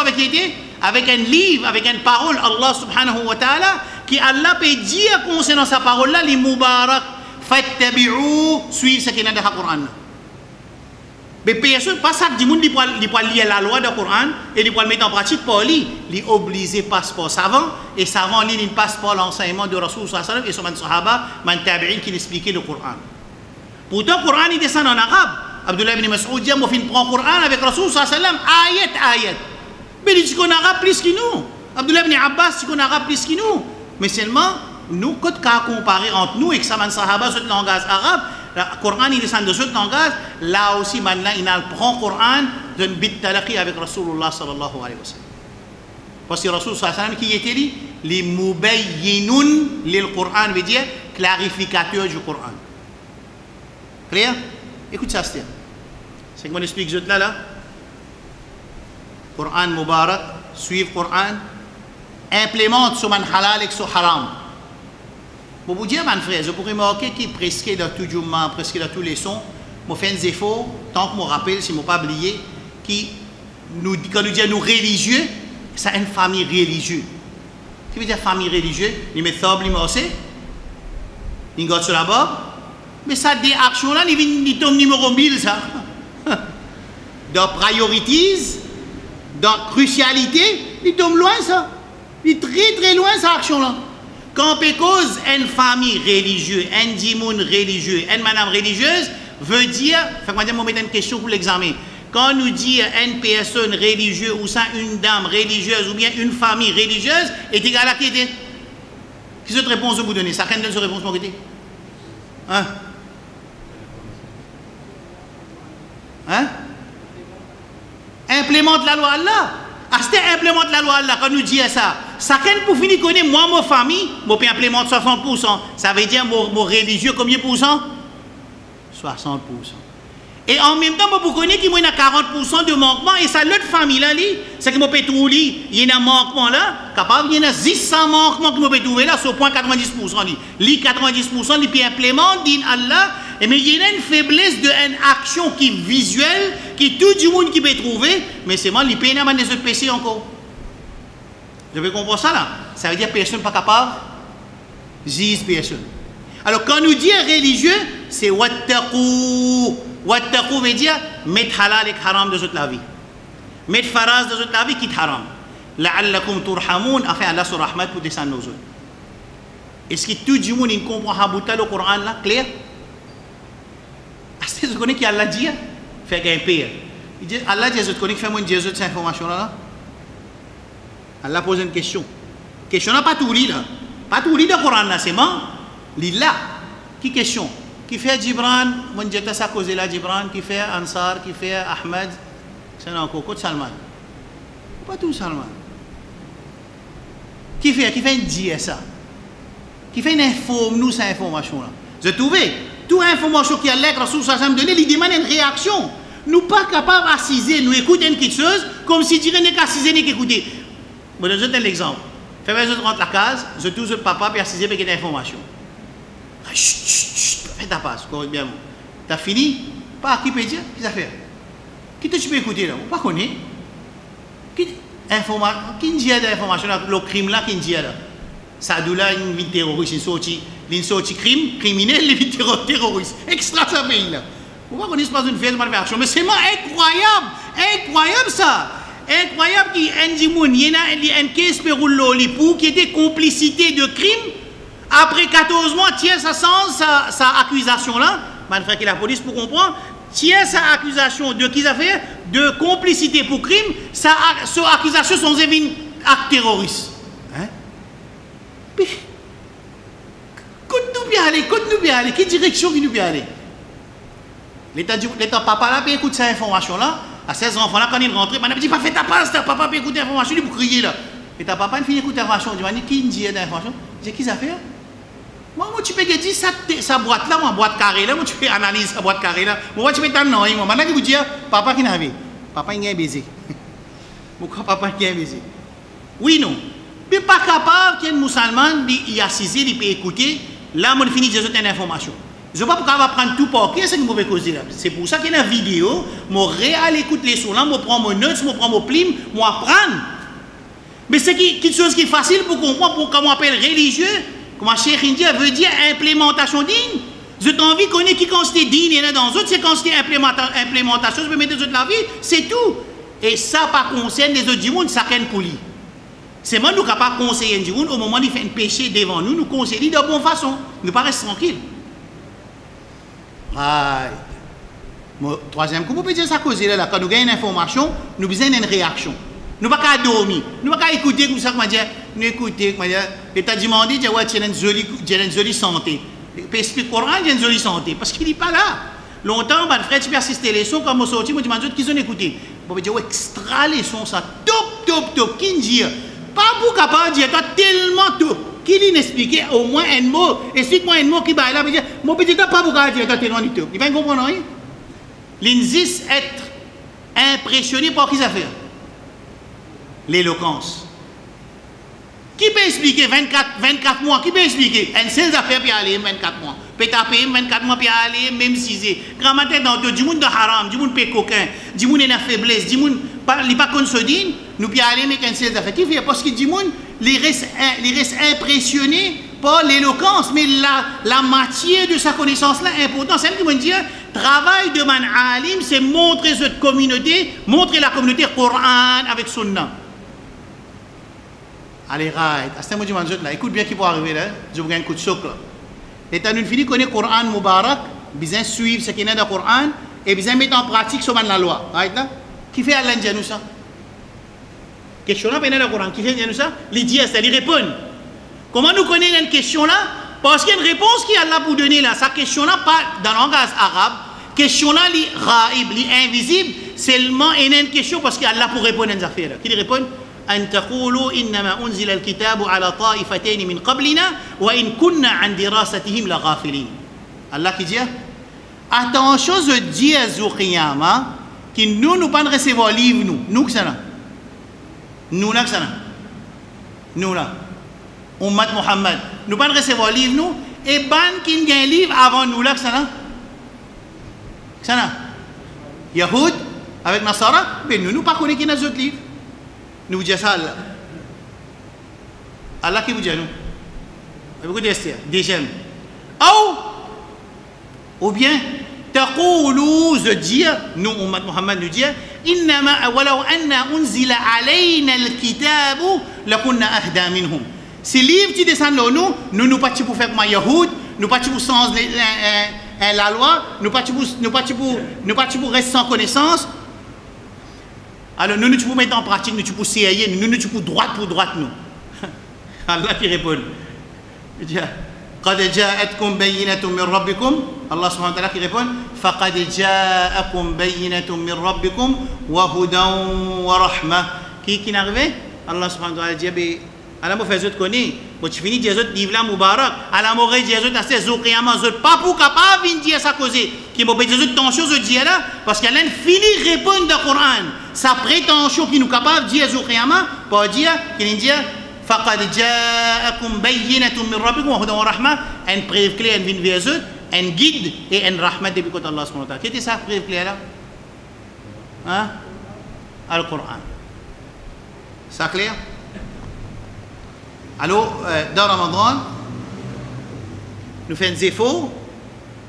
avec un livre, avec une parole, Allah subhanahu wa ta'ala, qui Allah peut dire concernant sa parole-là, les mubarak, fattabi'u, suivre ce qu'il y a dans le Coran. Mais personne, pas ça que du monde qui peut lire la loi du Coran et qui peut le mettre en pratique pour lui. Il est obligé de passeport savant et savant, il passe par l'enseignement de Rasul sallallahu alayhi wa sallam et son sahaba, man tabi'in qui expliquait le Coran. Pourtant, le Coran il descend en arabe. Abdullah ibn Mas'ud dit, moi, je prends le Coran avec Rasul sallallahu alayhi wa sallam, ayat. Mais il dit qu'on a arabe plus que nous. Abdullah ibn Abbas dit qu'on a arabe plus que nous. Mais seulement, nous, quand on compare entre nous et que ça man sahaba, ce langage arabe, le Coran il descend de ce langage, là aussi maintenant il prend le Coran d'un bit talaqi avec Rasulullah sallallahu alayhi wa sallam. Parce que Rasul sallallahu alayhi wa sallam qui était dit, les mubayyinun le Coran veut dire clarificateur du Coran. Clair? Écoute ça, c'est que je explique là. Coran Mubarak, suivre Coran, implémente sur man halal et sur haram. Pour vous dire, mon frère, je pourrais remarquer qu'il presque dans tout jumma, presque dans tous les sons, je fais des efforts, tant que je me rappelle, si je ne m'ai pas oublié, quand nous disons nous religieux, c'est une famille religieuse. Ce qui veut dire famille religieuse, ils mettent ça, ils mettent ça, ils gardent sur la barbe, mais ça, des actions-là, ils tombent numéro 1000, ça. Dans priorities, dans crucialité, ils tombent loin, ça. Ils très très loin, cette action-là. Quand on cause une famille religieuse, un dimoun religieux, une madame religieuse, veut dire, je vais mettre une question pour l'examen. Quand on nous dit une personne religieuse ou ça une dame religieuse ou bien une famille religieuse, est égal à qui était? Quelle autre réponse vous donnez? Ça, quelle est cette réponse pour qui? Hein? Hein? Implémente la loi Allah. Ah, c'était implémente la loi Allah quand nous dit ça. Ça pour finir connaître moi, ma famille, je peux implémenter 60%. Ça veut dire mon religieux combien pour cent? 60%. Et en même temps, je connais qu'il y a 40% de manquement. Et ça, l'autre famille là, c'est que je peux trouver, il y a un manquement là, capable, il y a 600 manquements que je peux trouver là, sur point 90%. Les 90%, ils peuvent implémenter Allah. Mais il y a une faiblesse d'une action qui est visuelle, qui tout le monde qui peut trouver, mais c'est moi, les peines à des autres péchés encore. Je vais comprendre ça là. Ça veut dire que personne n'est pas capable de juger personne. Alors quand nous disons religieux, c'est wattaqou. Wattaqou veut dire mettre halal et haram de toute la vie. Mettre faraz de toute la vie qui est haram. La'allakum turhamoun, afin Allah sur rahmat pour descendre nos autres. Est-ce que tout le monde comprend le Coran là, clair? Est-ce que vous connaissez qu'Allah dit? Fait qu'un pire. Allah dit, vous connaissez que fait-moi Jésus cette information là? Allah pose une question. Question n'a pas tout lu là. Pas tout lu dans le Coran là, c'est moi. Lila. Qui question? Qui fait Gibran? Mon Dieu, ça cause là Gibran. Qui fait Ansar? Qui fait Ahmed? C'est encore quoi de Salman? Pas tout Salman. Qui fait un dia ça? Qui fait une info, nous cette information là? Vous trouvez? Toute information qui a l'air Rasoul sallam donné, il demande une réaction. Nous pas capables d'assiser, nous écouter une petite chose, comme si tu n'es qu'assiser ni qu'écouter. Je vais donner l'exemple. Fais-moi, je rentre la case, je touche le papa pour assiser avec une information. Chut, chut, chut, fais ta passe, correct bien. Tu as fini? Pas qui peut dire? Qu'est-ce que ça fait? Qui tu peux écouter là? On ne pas connaître. Qui dit l'information, le crime là, qui dit là? Sadoula, une vie terroriste, une sortie crime, criminel, une vie terroriste. Extra ce pays là. On va connaître pas une vraie malversation. Mais c'est incroyable, incroyable ça. Incroyable qu'il y a un case pour qui était complicité de crime. Après 14 mois, tiens, ça sent sa accusation là. Man frère que la police pour comprendre. Tiens, sa accusation de qui ça fait? De complicité pour crime. Sa accusation sont un acte terroriste. Hein? Côte-nous bien aller. Quelle direction qui nous bien aller? L'État papa là, puis écoute cette information là. À 16 enfants là, quand ils rentrent, il dit pas fait ta passe, papa peut écouter l'information, il pour crier là. Et ta papa il finit écouter l'information, il dit qui dit l'information? Il dit qui ça fait? Moi tu peux dire sa boîte là, ma boîte carrée là, moi tu peux analyser sa boîte carrée là. Moi tu peux t'en non, moi maintenant qui vous dit papa qui n'a vu. Papa il a un baiser. Pourquoi papa il a un baiser? Oui non. Mais pas capable qu'un musulman il assise, il peut écouter, là moi fini Jésus une information. Je ne sais pas pourquoi on va prendre tout pour qui c'est que vous pouvez causer là. C'est pour ça qu'il y a une vidéo, je réal écoute les sons là, je prends mon notes, je prends mon plume, je apprends. Mais c'est quelque chose qui est facile pour comprendre, pour comment on appelle religieux, comment Cheikh India veut dire implémentation digne. Je t'ai envie de connaître qui constitue digne, il y en a dans d'autres, c'est constitue implémentation, je peux mettre des autres la vie, c'est tout. Et ça, par concerne les autres du monde, ça qu'est pour lui. C'est moi nous capables de conseiller du monde au moment où il fait un péché devant nous, nous conseiller de bonne façon, nous pas rester tranquille. Troisième, comment on peut dire ça cause là, quand nous gagnons une information, nous besoin d'une réaction. Nous ne pouvons pas dormir, nous ne pouvons pas écouter comme ça, comment dire, nous écouter, comment dire, l'État demandé, tu as une jolie santé. Puis explique Coran, il y a une jolie santé, parce qu'il n'est pas là. Longtemps, mon frère, tu peux assister les sons, quand je sorti, je me demande qu'ils ont écouté. On peut dire, extra les sons, ça, top, qui dit, pas pour capable de dire, toi, tellement top. Qui lui expliquer au moins un mot, explique-moi un mot qui va là, me dire, mon petit pas pour dire, toi, tellement du top. Il va comprendre, rien. L'insis être impressionné par qui ça fait? L'éloquence. Qui peut expliquer 24 mois? Qui peut expliquer? Un seul affaire pour aller 24 mois. Peut taper 24 mois pour aller même 6 ans. Grand matin dans du monde de haram, du monde de coquin, du monde de la faiblesse, du monde qui pas qu'on se dit, nous puis aller avec un seul affaire. Qui fait? Parce que du monde, les restent impressionnés par l'éloquence, mais la matière de sa connaissance là est importante. C'est elle qui me dit, travail de man alim, c'est montrer cette communauté, montrer la communauté Coran avec Sunna. Allez, right. À ce moment là, écoute bien qui peut arriver là. Je vous gagne un coup de choc là. L'État nous finit connaît Coran Mubarak, besoin suivre ce qui est dans le Coran et besoin mettre en pratique sur la loi. Right là? Qui fait Allah dire nous ça? Question là, dans le Coran, qui fait dire nous ça? Les dire, c'est-à-dire répondre. Comment nous connaissons une question là? Parce qu'il y a une réponse qui est là pour donner là. Sa question là, pas dans le langage arabe. Question là, li raib, li invisible, seulement il y a une question parce qu'il y a là pour répondre à une affaire. Qui répond? أن تقولوا إنما أنزل الكتاب على طائفتين من قبلنا وإن كنا عن دراستهم لغافلين. Allah qui dit attention, je dis à Zoukiyama que nous pas recevoir livre nous que ça nous là que ça nous là Ummat Muhammad nous pas recevoir livre nous et ban qui gagne livre avant nous là que ça Yahoud avec Nasara mais nous pas connaît qui n'a d'autres livres. Nous vous disons ça Allah. Allah qui vous dit nous. Avec des j'aime. Ou bien تقولوا je dis nous Ummat Muhammad nous dit إنما ولو أن أنزل علينا الكتاب لكنا أهدى منهم. Si livre qui descend là nous pas pour faire comme Yahoud, nous pas pour changer la loi, nous pas pour rester sans connaissance. Alors nous pouvons mettre en pratique, nous pouvons essayer, nous pouvons droite pour droite nous. Allah qui répond. قد جاءتكم بينة من ربكم. Allah subhanahu wa ta'ala qui répond. فقد جاءكم بينة من ربكم وهدى ورحمة. Qui est arrivé? Allah subhanahu wa ta'ala dit Allah m'a fait autres connaître. Moi tu finis des autres livres là Moubarak. Allah m'a dit des autres assez Zoukiyama autres pas pour capable de dire ça causer. Qui m'a dit des autres tensions je dis là parce qu'elle a fini répondre dans le Coran. Sa prétention qui nous capable de dire Zoukiyama pour dire qu'il dit فقد جاءكم بينة من ربكم وهدى ورحمة. Un preuve claire vient vers eux, un guide et un rahmat depuis côté Allah subhanahu wa ta'ala. Qu'est-ce que ça preuve claire là? Hein? Al-Coran. Ça clair? Alors, dans Ramadan, nous faisons des efforts,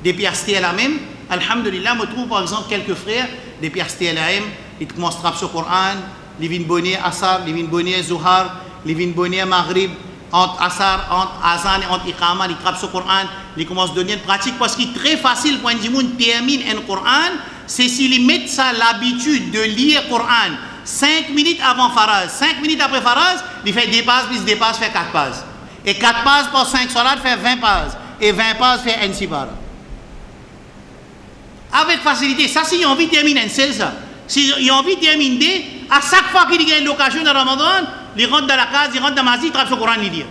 des pièces à la même. Alhamdulillah, je trouve par exemple quelques frères, des pièces à la même, ils commencent à traper sur le Coran, ils viennent bonner Asar, ils viennent bonner Zuhar, ils viennent bonner Maghrib, entre Asar, entre Azan et entre Iqama, ils trappent sur le Coran, ils commencent à donner une pratique parce qu'il est très facile pour un monde termine un Coran, c'est s'ils mettent ça l'habitude de lire le Coran 5 minutes avant Faraz, 5 minutes après Faraz, il fait 2 passes, plus 2 passes, fait 4 passes. Et 4 passes pour 5 salades fait 20 passes. Et 20 passes fait un sipara. Avec facilité, ça si ils ont envie de terminer, c'est ça. Si ils ont envie de terminer, à chaque fois qu'il y a une occasion dans Ramadan, ils rentrent dans la case, ils rentrent dans la masjid, ils trappent le Coran, ils lisent.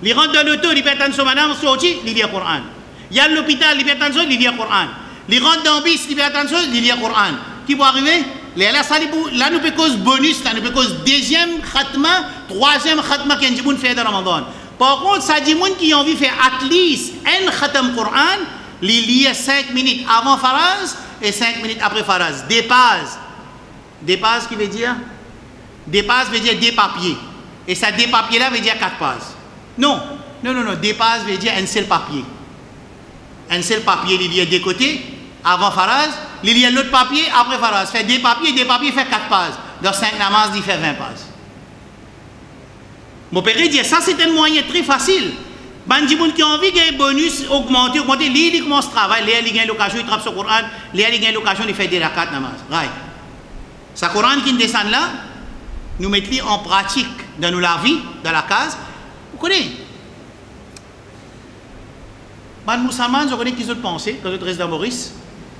Ils rentrent dans l'auto, ils perdent son madame, ils lisent le Coran. Il y a à l'hôpital, ils perdent son, ils lisent le Coran. Ils rentrent dans le bis, ils perdent son, ils lisent le Coran. Qui va arriver? Là, nous pouvons cause bonus, là, nous pouvons cause deuxième khatma, troisième khatma qu'il y a un fait dans Ramadan. Par contre, ça dit qui ont envie de faire at least un khatam Coran, les lire 5 minutes avant Faraz et 5 minutes après Faraz. Des passes. Des passes qui veut dire? Des passes veut dire des papiers. Et ça, des papiers là veut dire 4 passes. Non. Des passes veut dire un seul papier. Un seul papier, il y a des côtés, avant Faraz. Il y a l'autre papier, après Faraz. Fait des papiers, fait 4 pages. Dans 5 namaz, il fait 20 pages. Mon père dit, ça c'est un moyen très facile. Bandimoun qui a envie de gagner bonus, augmenter, il commence à travailler, il gagne l'occasion, il trappe sur le Coran, il gagne l'occasion, il fait des rakat namaz. Right. Ce Coran qui descend là, nous mettons en pratique dans la vie, dans la case. Vous connaissez? Les musulmans, je connais qu'ils ont pensé, quand ils restent dans Maurice.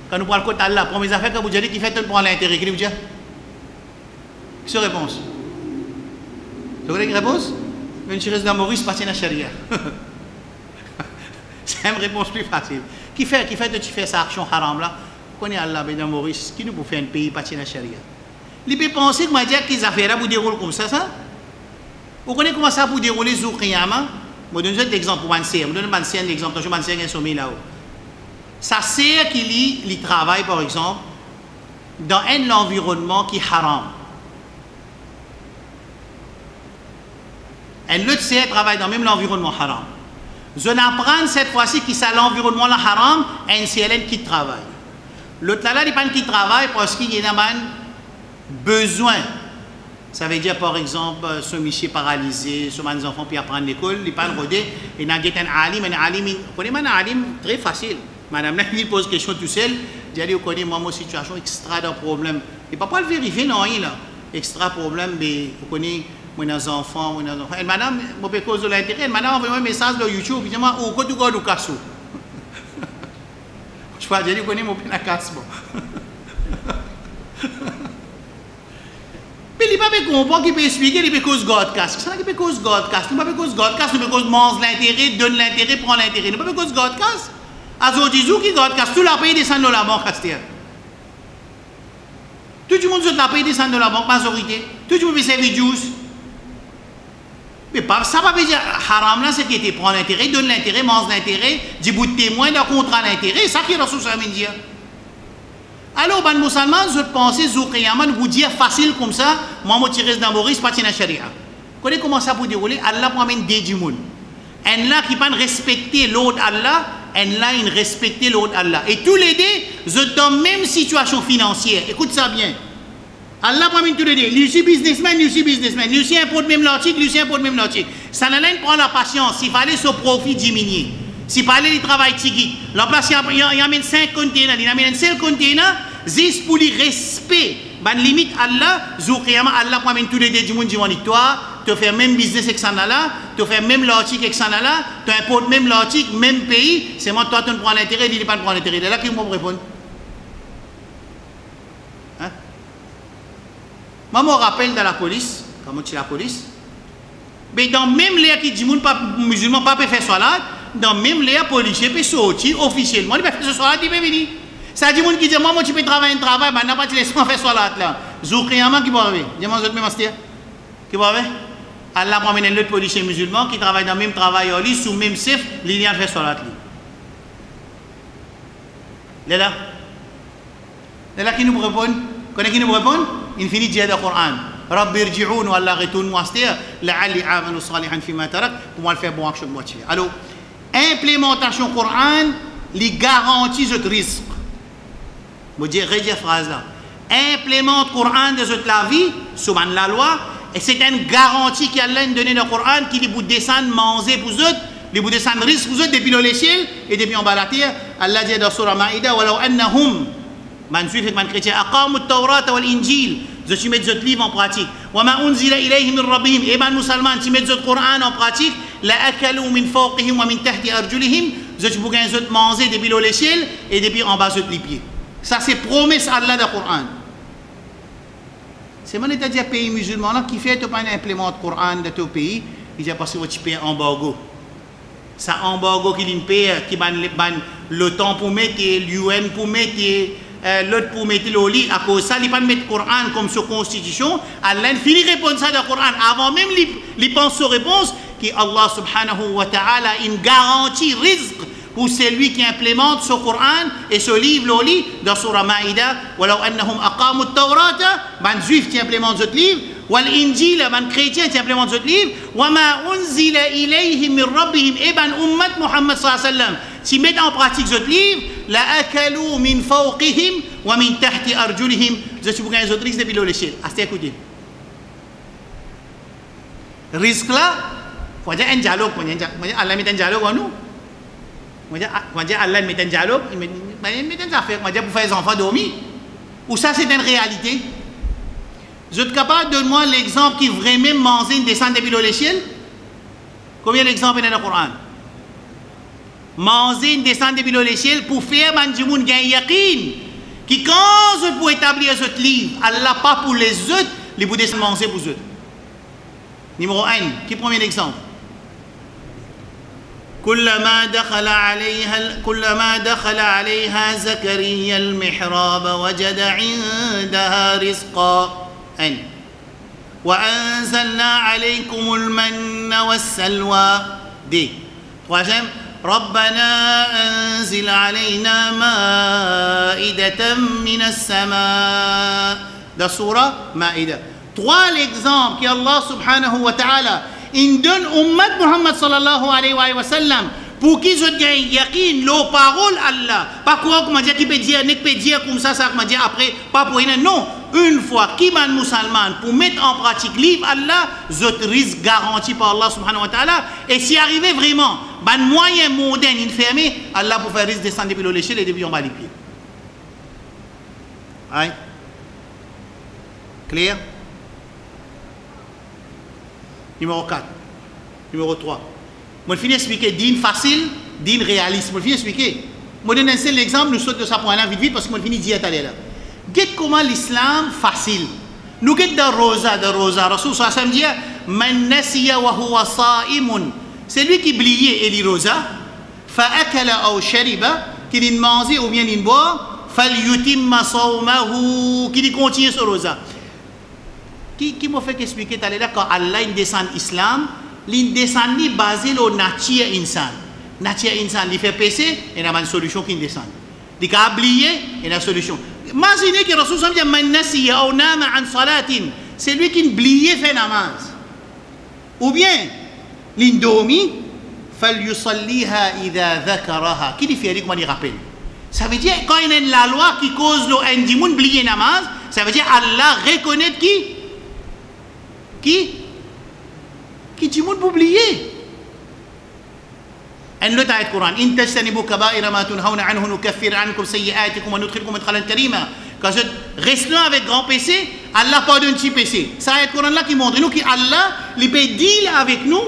Quand nous parlons de Allah, la première affaire que vous dites qui fait tout pour l'intérêt, qui vous dit? Quelle réponse? Vous avez une réponse? Une chérisse dans Maurice, pas de charia. C'est une réponse plus facile. Qui fait que tu fais cette action haram là? Vous connaissez Allah dans Maurice, qui nous peut faire un pays pas de charia? Il peut penser que dire que les affaires vous déroulent comme ça? Vous connaissez comment ça vous dérouler sur Qiyama? Je donne un exemple pour Manser. Je donne Manser un exemple. Je Manser un sommet là-haut. Sa sœur qui travaille, par exemple, dans un environnement qui est haram. Un autre sœur travaille dans même l'environnement haram. Je n'apprends cette fois-ci que c'est l'environnement haram, un CLN qui travaille. L'autre là, il pas qui travaille parce qu'il y a un besoin. Ça veut dire, par exemple, ce monsieur paralysé, ce mes enfants qui apprennent l'école, il pas rodé, il y a un alim, vous connaissez un alim très facile. Madame, il pose question tout seul, il dit, vous connaissez ma situation, extra de problème. Il ne peut pas le vérifier, non, là. Extra problème, mais vous connaissez mes enfants, Et madame, je peux cause de l'intérêt, madame envoie un message sur YouTube, il dit, où tu vas au casse? Je vais dire, vous connaissez mon pénacasse. Mais il pas comprendre qui peut expliquer, il peut cause God casse. Ça qui peut cause God casse. Nous pas cause God casse, nous peut cause mange l'intérêt, donne l'intérêt, prend l'intérêt. Nous pas cause God casse. Azo Jésus qui God casse, tout la pays descend dans la banque casteur. Tout le monde la pays descend dans la banque majorité. Tout le monde peut servir juice. Mais pas, ça va pas dire haram là, c'est qui était prend l'intérêt, donne l'intérêt, mange l'intérêt, dit bout de témoin, d'un contrat d'intérêt, ça qui est ressource à dire. Alors, les musulmans, je pense que vous dire facile comme ça, moi, je tire dans Boris, pas dans la charia. Vous connaissez comment ça peut dérouler? Allah peut amener des gens. Et là, qui ne respecter l'autre Allah, et là, ils respectent l'autre Allah. Et tous les deux, vous êtes dans la même situation financière. Écoute ça bien. Allah peut amener tous les deux. Lui aussi businessman, lui aussi businessman. Lui aussi importe même l'article, lui aussi importe même l'article. Ça n'a rien de prendre la patience. S'il fallait ce profit diminuer. S'il fallait le travail tigui. L'emplacé, il amène 5 containers, il amène un seul container. Juste pour le respect, ban limite Allah, Allah pour amener tous les deux du monde, toi, tu fais même business avec ça là, tu fais même l'article avec ça là, tu importes même l'article, même pays, c'est moi toi tu prends l'intérêt, il n'est pas prendre l'intérêt. C'est là qu'il me répondre. Hein? Moi, je me rappelle dans la police, comment tu es la police, mais dans même les qui disent que les musulmans ne peuvent pas faire salat, dans même les policiers peuvent sortir officiellement, ils peuvent faire salat, ils peuvent venir. Ça dit qui dit moi tu peux travailler un travail, mais n'a pas de laissement faire salat là. Zoukriyaman qui va arriver. Dis-moi autres même astia. Qui va arriver? Allah va amener l'autre policier musulman qui travaille dans le même travail au lit sous même chef, il vient faire salat là. Là qui nous répond? Connais qui nous répond? Il finit de dire le Coran. Rabbi irji'un wa Allah retourne-moi astia la'alli amanu salihan fima tarak pour moi le faire bon action moi tu. Alors implémentation Coran les garantit ce risque. Je vais dire la phrase là. Implémente le Coran de la vie, sous la loi, et c'est une garantie qu'Allah a donné dans le Coran qui vous descend manger pour eux, les vous descend risque pour eux depuis l'échelle et depuis en bas la terre. Allah dit dans Surah Maïda, walau annahum, man suit man chrétien, aqamu at-Tawrat wal Injil, je suis mettre ce livre en pratique. Wa ma unzila ilayhim min rabbihim, et man musulman, tu mets ce Coran en pratique, la akalu min fawqihim wa min tahti arjulihim, je suis pour qu'ils manger depuis l'échelle et depuis en bas les pieds. Ça, c'est promesse Allah dans le Coran. C'est mon état de pays musulman là qui fait que tu implémentes le Coran dans ton pays, il dit parce que tu payes un embargo. Ça, embargo qui ban le temps pour mettre, l'UN pour mettre, l'autre pour mettre le lit. À cause de ça, il ne pas mettre le Coran comme sur constitution. Allah finit de répondre ça dans le Coran. Avant même, il pense aux réponses, que Allah subhanahu wa ta'ala, une garantie risque pour celui qui implémente ce Coran et ce livre l'oli dans Surah Maïda, walau annahum aqamu at-Tawrata, ban juif qui implémente ce livre, wal Injil, ban chrétien qui implémente ce livre, wa ma unzila ilayhim min rabbihim, et ban ummat Muhammad sallallahu alayhi wa sallam, si mettent en pratique ce livre, la akalu min fawqihim wa min tahti arjulihim, je suis pour gagner ce risque depuis l'échelle. Assez écoutez. Risque là, faut dire un dialogue, Allah met un dialogue en nous. Moi, Allah met un dialogue, il met une affaire, pour faire les enfants dormir. Ou ça, c'est une réalité. Je suis capable de donner l'exemple qui vraiment mange une descente depuis l'échelle. Combien d'exemples dans le Coran? Manger une descente depuis l'échelle pour faire Manjimoun gain yakin. Qui, quand je peux établir ce livre, Allah pas pour les autres, les pour descendre manger pour eux. Numéro 1, qui est le premier exemple? كلما دخل عليها زكريا المحراب وجد عندها رزقا وأنزلنا عليكم المن والسلوى دي troisième ربنا أنزل علينا مائدة من السماء ده سورة مائدة. Trois exemples qu'Allah subhanahu wa ta'ala il donne ummat Muhammad sallallahu alayhi wa sallam pour qu'ils aient yakin l'eau parole Allah. Pas quoi comment dire qui peut dire, ne peut dire comme ça comment dire après, pas pour rien. Non, une fois qui man musulman pour mettre en pratique livre Allah, zot risque garanti par Allah subhanahu wa ta'ala. Et si arrivé vraiment, ban moyen moderne fermé, Allah pour faire risque descendre depuis l'échelle et depuis en bas les pieds. Aïe. Clair? Numéro 4. Numéro 3. Je vais finir expliquer d'une facile, d'une réaliste. Je vais finir expliquer. Je vais donner un seul exemple, nous sautons de ça point là vite vite parce que je vais finir d'y être allé là. Qu'est-ce comment l'islam facile? nous qui de rosa, Rasul sallam dit man nasiya wa huwa sa'imun, c'est lui qui oubliait et li rosa, fa akala aw shariba, qui li manger ou bien li boire, falyutimma sawmahu, qui li continue ce rosa. Qui m'a fait expliquer tout à l'heure quand Allah descend l'islam, il descend basé sur la nature insan. Nature insan, il fait péché, il y a une solution qui descend. Il a oublié, il y a une solution. Imaginez que Rasul sallam dit man nasiya aw nama an salatin, c'est lui qui oublié fait namaz. Ou bien l'indomi falyusalliha idha dhakaraha, qui dit fait comment il rappelle. Ça veut dire quand il y a la loi qui cause le indimun oublier namaz, ça veut dire Allah reconnaît qui dit pour oublier. En l'autre ayat Coran, in tajtanibu kaba'ira ma tunhauna anhu nukaffir ankum sayyi'atikum wa nudkhilkum madkhalan karima. Quand je reste là avec grand péché, Allah pardonne petit péché. Ça ayat Coran là qui montre nous que Allah il peut deal avec nous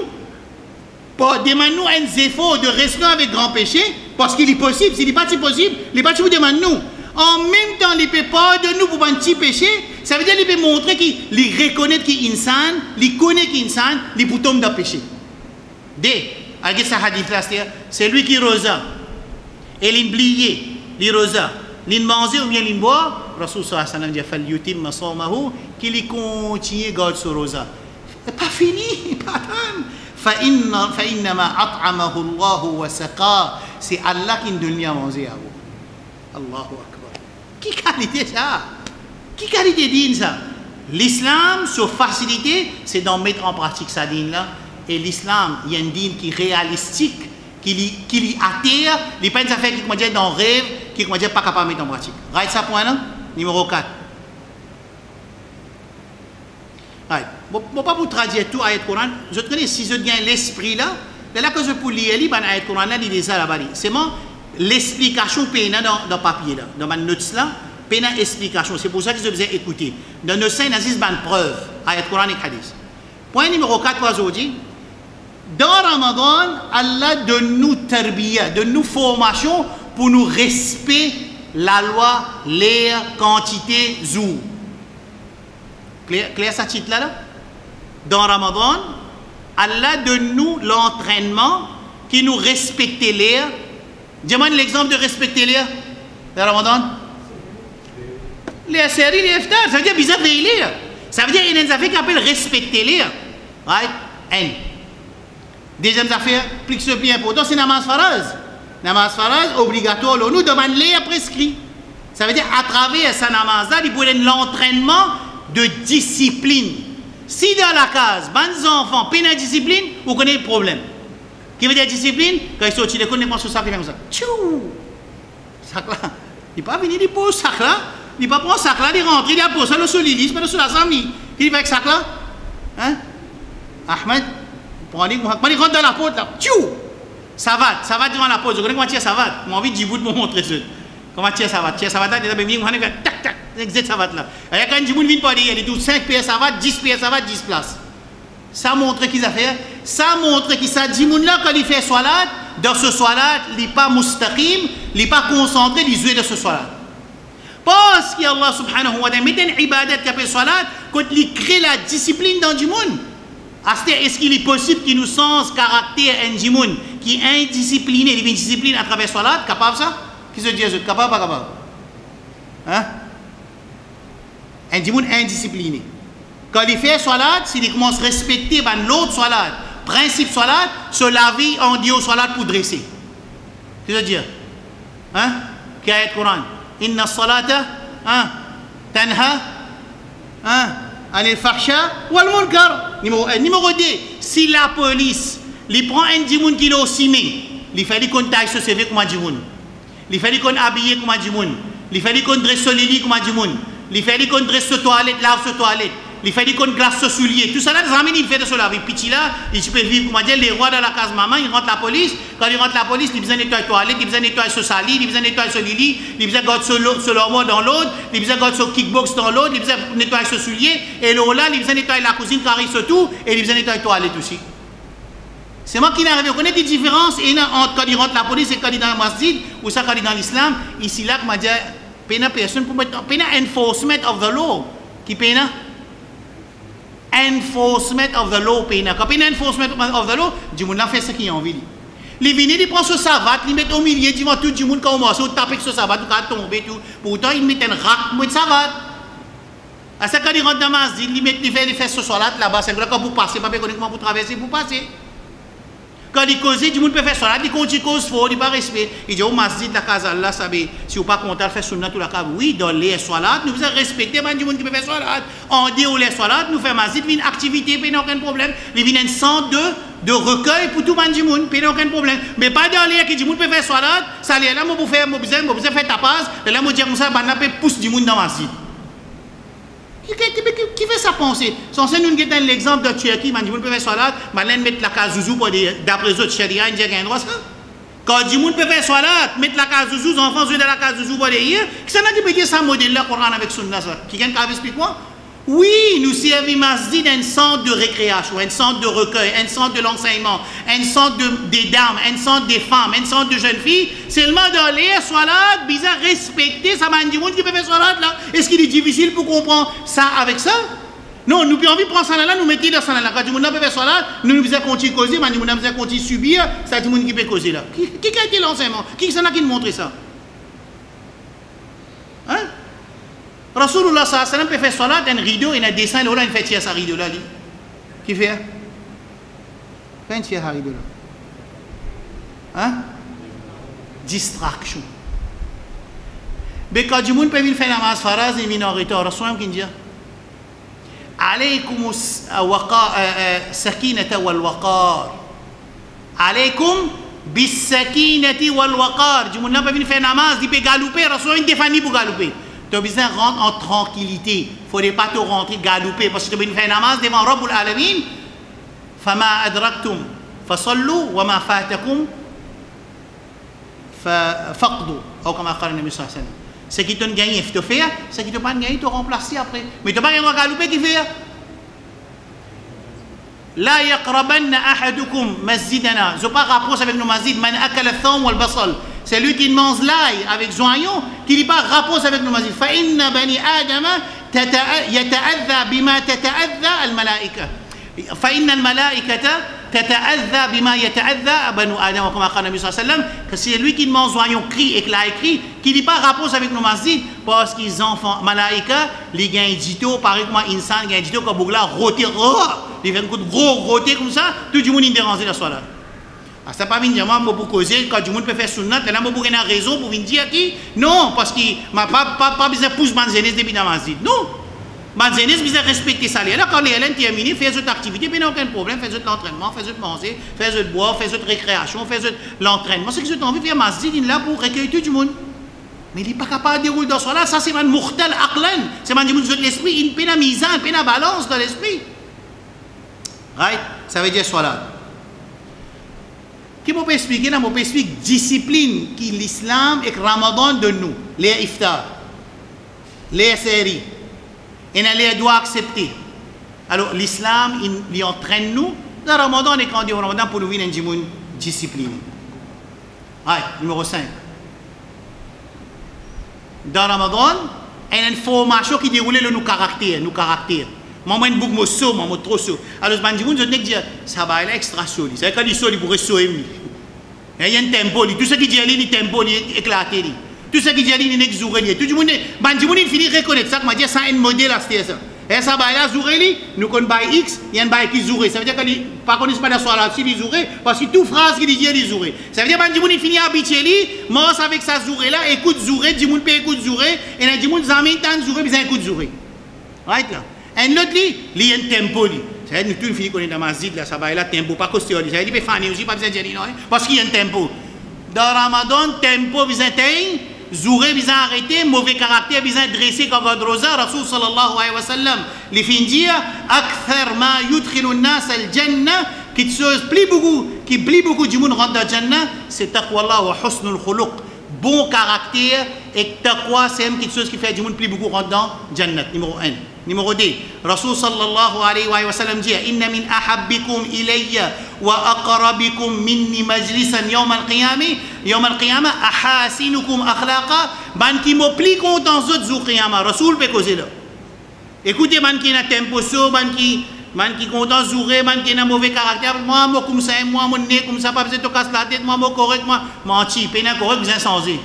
pour demander nous un effort de rester avec grand péché parce qu'il est possible. S'il n'est pas possible, il n'est pas vous demande nous. En même temps, il peut pardonner nous pour un petit péché. Ça veut dire qu'il peut montrer qu'il reconnaît qu'il est insan, il connaît qu'il est insan, il peut tomber dans le péché. Avec ce hadith-là, c'est lui qui rosa. Et il oublié, il rosa. Il mange ou bien il boit. Rasul sallallahu alayhi wa sallam dit falyutimma sawmahu, qu'il continue à garder ce rosa. Pas fini, pas tant. فإنما أطعمه الله وسقاه, c'est Allah qui nous donne à manger à vous. Allahu Akbar. Qui qualité ça? Qui qualité digne ça? L'islam, sa facilité, c'est d'en mettre en pratique sa digne là. Et l'islam, il y a une digne qui est réalistique, qui est atterre, il n'y a pas une affaire qui est dans le rêve, qui n'est pas capable de mettre en pratique. Right, ça point là? Numéro 4. Right. Bon, pas pour traduire tout ayat Coran, je connais si je gagne l'esprit là, c'est là que je peux lire ayat Coran là, il est ça là-bas. C'est moi l'explication péna dans le papier là, dans ma notes là, péna explication. C'est pour ça que je vous ai écouté. Dans nos scènes, il y a une preuve, ayat Coran et hadith. Point numéro 4 aujourd'hui. Dans Ramadan, Allah donne nous tarbiya, donne nous formation pour nous respecter la loi, l'air, quantité, jour. Clair ça titre là? Dans Ramadan, Allah donne nous l'entraînement qui nous respecte l'air. Dis-moi l'exemple de respecter l'air dans Ramadan. Les séries, les iftar, ça veut dire bizarre veiller. Ça veut dire qu'il y a une affaire qui appelle respecter l'air. Right? N. Deuxième affaire, plus que plus important, c'est namaz faraz. Namaz faraz, obligatoire, nous demande l'air prescrit. Ça veut dire à travers sa namaz-là, il faut l'entraînement de discipline. Si dans la case, les enfants peine à discipline, vous connaissez le problème. Qui veut dire discipline? Quand ils sortent, ils connaissent pas sur ça, ils font ça. Tchou! Sac là. Il n'est pas venu, il pose sac là. Il ne pas prendre sac là, il rentre, il a posé le solide, il sur la samedi. Qui fait avec sac là? Hein? Ahmed, il rentre dans la porte là. Tchou! Ça va devant la porte. Je connais comment tirer ça va. J'ai envie de vous montrer ça. Comment tirer ça va? Tirer ça va là, il a tac tac. Exact ça va là. Et quand il vient pas dire, il dit 5 PS ça va, 10 PS ça va, 10 places. Ça montre qu'ils a fait. Ça montre qu'il ça dit là quand il fait salat, dans ce salat, il n'est pas mustaqim, il n'est pas concentré, il joue de ce salat. Parce qu'Allah subhanahu wa ta'ala met une ibadat qui appelle salat, quand il crée la discipline dans du monde. Est-ce qu'il est possible qu'il nous sens caractère un monde qui est indiscipliné, il est discipline à travers salat, capable ça? Qui se dit capable pas capable? Hein? Un dimoun indiscipliné. Quand il fait salat, s'il commence à respecter l'autre salat, principe salat, se laver en Dieu salat pour dresser. Qu'est-ce que ça veut dire? Hein? Qui a le Coran? Inna salata, hein? Tanha, hein? Anil fahsha wal munkar. Numéro 2, si la police, il prend un dimoun qui est au cimé, il fait qu'on taille ce CV comme un dimoun. Il fait qu'on habille comme un dimoun. Il fait qu'on dresse le lit comme un dimoun. Il fait qu'on dresse ce toilette, lave ce toilette. Il fait qu'on glace ce soulier. Tout ça là, il fait de cela. Avec petit là, il peut vivre, comment dire, les rois dans la case maman, il rentre la police. Quand il rentre la police, il a besoin de nettoyer la toilette, il a besoin de nettoyer ce sali, il a besoin de nettoyer ce lit, il a besoin de garder ce lormeau dans l'autre, il a besoin de garder ce kickbox dans l'autre, il a besoin de nettoyer ce soulier. Et là, il a besoin de nettoyer la cuisine, carré ce tout, et il a besoin de nettoyer la toilette aussi. C'est moi qui n'arrive à connaître des différences entre quand il rentre la police et quand il est dans le masjid, ou ça quand il est dans l'islam. Ici là, comment dire, pena personne pour mettre, pena enforcement of the law, qui pena. enforcement of the law. Quand il y a enforcement of the law, du monde fait ce qu'il a envie. Les vignes, ils prennent ce savate, ils mettent au milieu, devant tout le monde, quand on commence à taper ce savate, tout va tomber, tout. Pourtant, ils mettent un rack de savate. À ce quand ils rentrent dans la masjid, ils mettent les fesses ce soir là-bas, c'est quand vous passez, pas uniquement pour traverser, pour passer. Quand ils causent, du monde peut faire ça, ils continuent cause fort, ils pas respect. Ils disent au masjid la casa là, ça veut si vous pas content faire sunna tout la cave. Oui, dans les soirat, nous faisons respecter du monde qui peut faire soirat. On dit où les soirat, nous faisons masjid, une activité, pas aucun problème. Ils viennent un centre de recueil pour tout le monde, pas aucun problème. Mais pas dans les qui du monde peut faire soirat, ça les là, moi pour faire, moi besoin faire tapas, là moi dire comme ça, bah n'a pousse du monde dans masjid. Qui fait ça penser? Sans ça, nous avons l'exemple de Turquie, man, du monde peut faire salat, maintenant mettre la cazouzou pour d'après eux, Sharia, il dit qu'il y a un droit, ça. Quand du monde peut faire salat, mettre la cazouzou, les enfants jouent dans la cazouzou pour les hier, qui c'est qui peut dire ça modèle là, Coran avec Sunna, ça? Qui vient de expliquer quoi? Oui, nous servons masjid un centre de récréation, un centre de recueil, un centre de l'enseignement, un centre des dames, un centre des femmes, un centre de jeunes filles. Seulement dans les soirat, bizarre respecter ça, man, du monde qui peut faire soirat là. Est-ce qu'il est difficile pour comprendre ça avec ça? Non, nous avons envie de prendre ça là, nous mettons dans ça là. Quand du monde peut faire soirat, nous devons continuer à causer, man, du monde devons continuer à subir, ça du monde qui peut causer là. Qui a été l'enseignement? Qui c'est là qui nous montre ça? Hein? Rasulullah sallallahu alayhi wa sallam peut faire salat, un rideau et un dessin, là, il fait tirer sa rideau là. Qui fait? Fait un tiers à rideau là. Hein? Distraction. Mais quand du monde peut venir faire namaz faraz, il vient en retard. Rasulullah qui dit Alaykum sakinata wal waqar. Alaykum bis sakinati wal waqar. Du monde peut venir faire namaz, il peut galouper. Rasulullah défini pour galouper. Tu as besoin de rentrer en tranquillité. Il ne faudrait pas te rentrer galouper. Parce que tu as besoin de faire namaz devant Rabbul Alamin. Fama adraktum fasallu wa ma fatakum faqdu. Ou comme a dit le Nabi sallallahu alayhi wa sallam. Ce qui t'a gagné, il faut te faire. Ce qui t'a pas gagné, il te remplacer après. Mais tu n'as pas rien à galouper qui fait. La yaqrabanna ahadukum masjidana. Je ne pas rapproche avec nos masjid. Man akala thawm wal basal. C'est lui qui mange l'ail avec joignon, qui n'est pas rapport avec nous. فإن بني آدم يتأذى بما تتأذى الملائكة. فإن الملائكة تتأذى بما يتأذى بنو آدم كما قال النبي صلى الله عليه وسلم. Que c'est lui qui mange joignon crie et qui l'a écrit, qui n'est pas rapport avec nos masjid, parce qu'ils enfants malaïka, les gars dito, pareil comme insan, les gars dito, comme bougla roté, ils viennent gros roté comme ça, tout le monde est dérangé la soirée. Ça pas venir dire moi pour causer quand du monde peut faire sunnat là moi pour une raison pour venir dire qui non parce que m'a pas besoin pousse ma jeunesse depuis dans masjid non ma jeunesse besoin respecter ça là quand les élèves terminent faire d'autres activités mais aucun problème faire d'autres entraînement faire d'autres manger faire d'autres boire faire d'autres récréation faire d'autres l'entraînement c'est que j'ai envie de faire masjid là pour recueillir tout du monde mais il n'est pas capable de dérouler dans ça là ça c'est un mukhtal aqlan c'est un monde de l'esprit une peine à mise une peine à balance dans l'esprit right ça veut dire soit là. Qui peut expliquer? Là, peut expliquer discipline qui l'islam et le Ramadan de nous, les iftar, les séries, et on les doit accepter. Alors l'islam il entraîne nous. Le Ramadan est quand on dit au Ramadan pour nous venir une discipline. Allez, numéro 5. Dans le Ramadan, il y a une formation qui déroule nos caractères. Maman une boucle saut, maman trop saut. Alors je me dis ça va être extra solide. C'est quand il saut il pourrait sauter. Il y a un tempo, tout ce qui dit il tempo il éclaté. Tout ce qui dit il exuré. Tout le monde il finit reconnaître ça que dit ça un modèle à ça. Et ça va là zouré nous connaissons by X, il y a un by qui zouré. Ça veut dire que pas connaît pas la soirée si il zouré parce que toute phrase qu'il dit il zouré. Ça veut dire que il finit habitué lui, moi avec sa zouré là, écoute zouré, du monde peut écoute zouré et il dit monde jamais tant zouré, besoin écoute zouré. Right là. Un autre il y a un tempo lui. Ça veut dire que nous finissons dans ma zid là, ça va là tempo pas costume. Ça veut dire que faire aussi pas besoin de dire non parce qu'il y a un tempo. Dans Ramadan tempo besoin atteindre, zouré besoin arrêter, mauvais caractère besoin dresser comme Rosa Rasul sallallahu alayhi wa sallam. Les fins dire akthar ma yudkhilu an-nas al-jannah qui plie beaucoup du monde rentre dans Jannah, c'est taqwa wa husnul khuluq. Bon caractère et taqwa c'est quelque chose qui fait du monde plie beaucoup rentre dans Jannah. Numéro 1. Numéro 2, Rasul sallallahu alayhi wa sallam dit inna min ahabbikum ilayya wa aqrabikum minni majlisan yawm al-qiyamah ahasinukum akhlaqa ban qui me plie content autres jours qiyamah Rasul peut causer là. Écoutez ban qui na tempo so ban qui man qui content zouré, man qui a un mauvais caractère, moi comme ça, moi mon nez comme ça, pas besoin de casser la tête, moi correct, moi menti, pénin correct, besoin changer.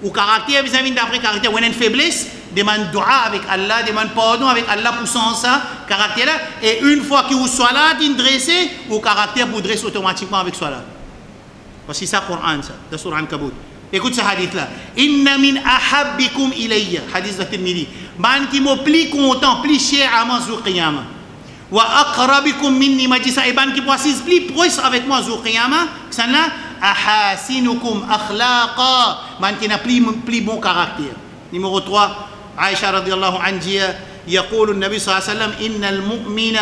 Ou caractère, besoin d'après caractère, ou une faiblesse, demande dua avec Allah, demande pardon avec Allah pour ça, caractère là, et une fois que vous soyez là, vous dressez, ou caractère vous dresse automatiquement avec soi là. Parce que c'est ça le Coran, ça, dans Surah Al-Kabut. Écoute ce hadith là. Inna min ahabbikum ilayya, hadith de Tirmidhi. Man qui me plus content, plus cher à moi sur Qiyamah. Wa aqrabikum minni majlisa, et man qui peut s'asseoir plus proche avec moi sur Qiyamah, ça là, ahasinukum akhlaqa, man qui n'a plus bon caractère. Numéro 3, Aïcha radiyallahu anha, يقول النبي صلى الله عليه وسلم إن المؤمن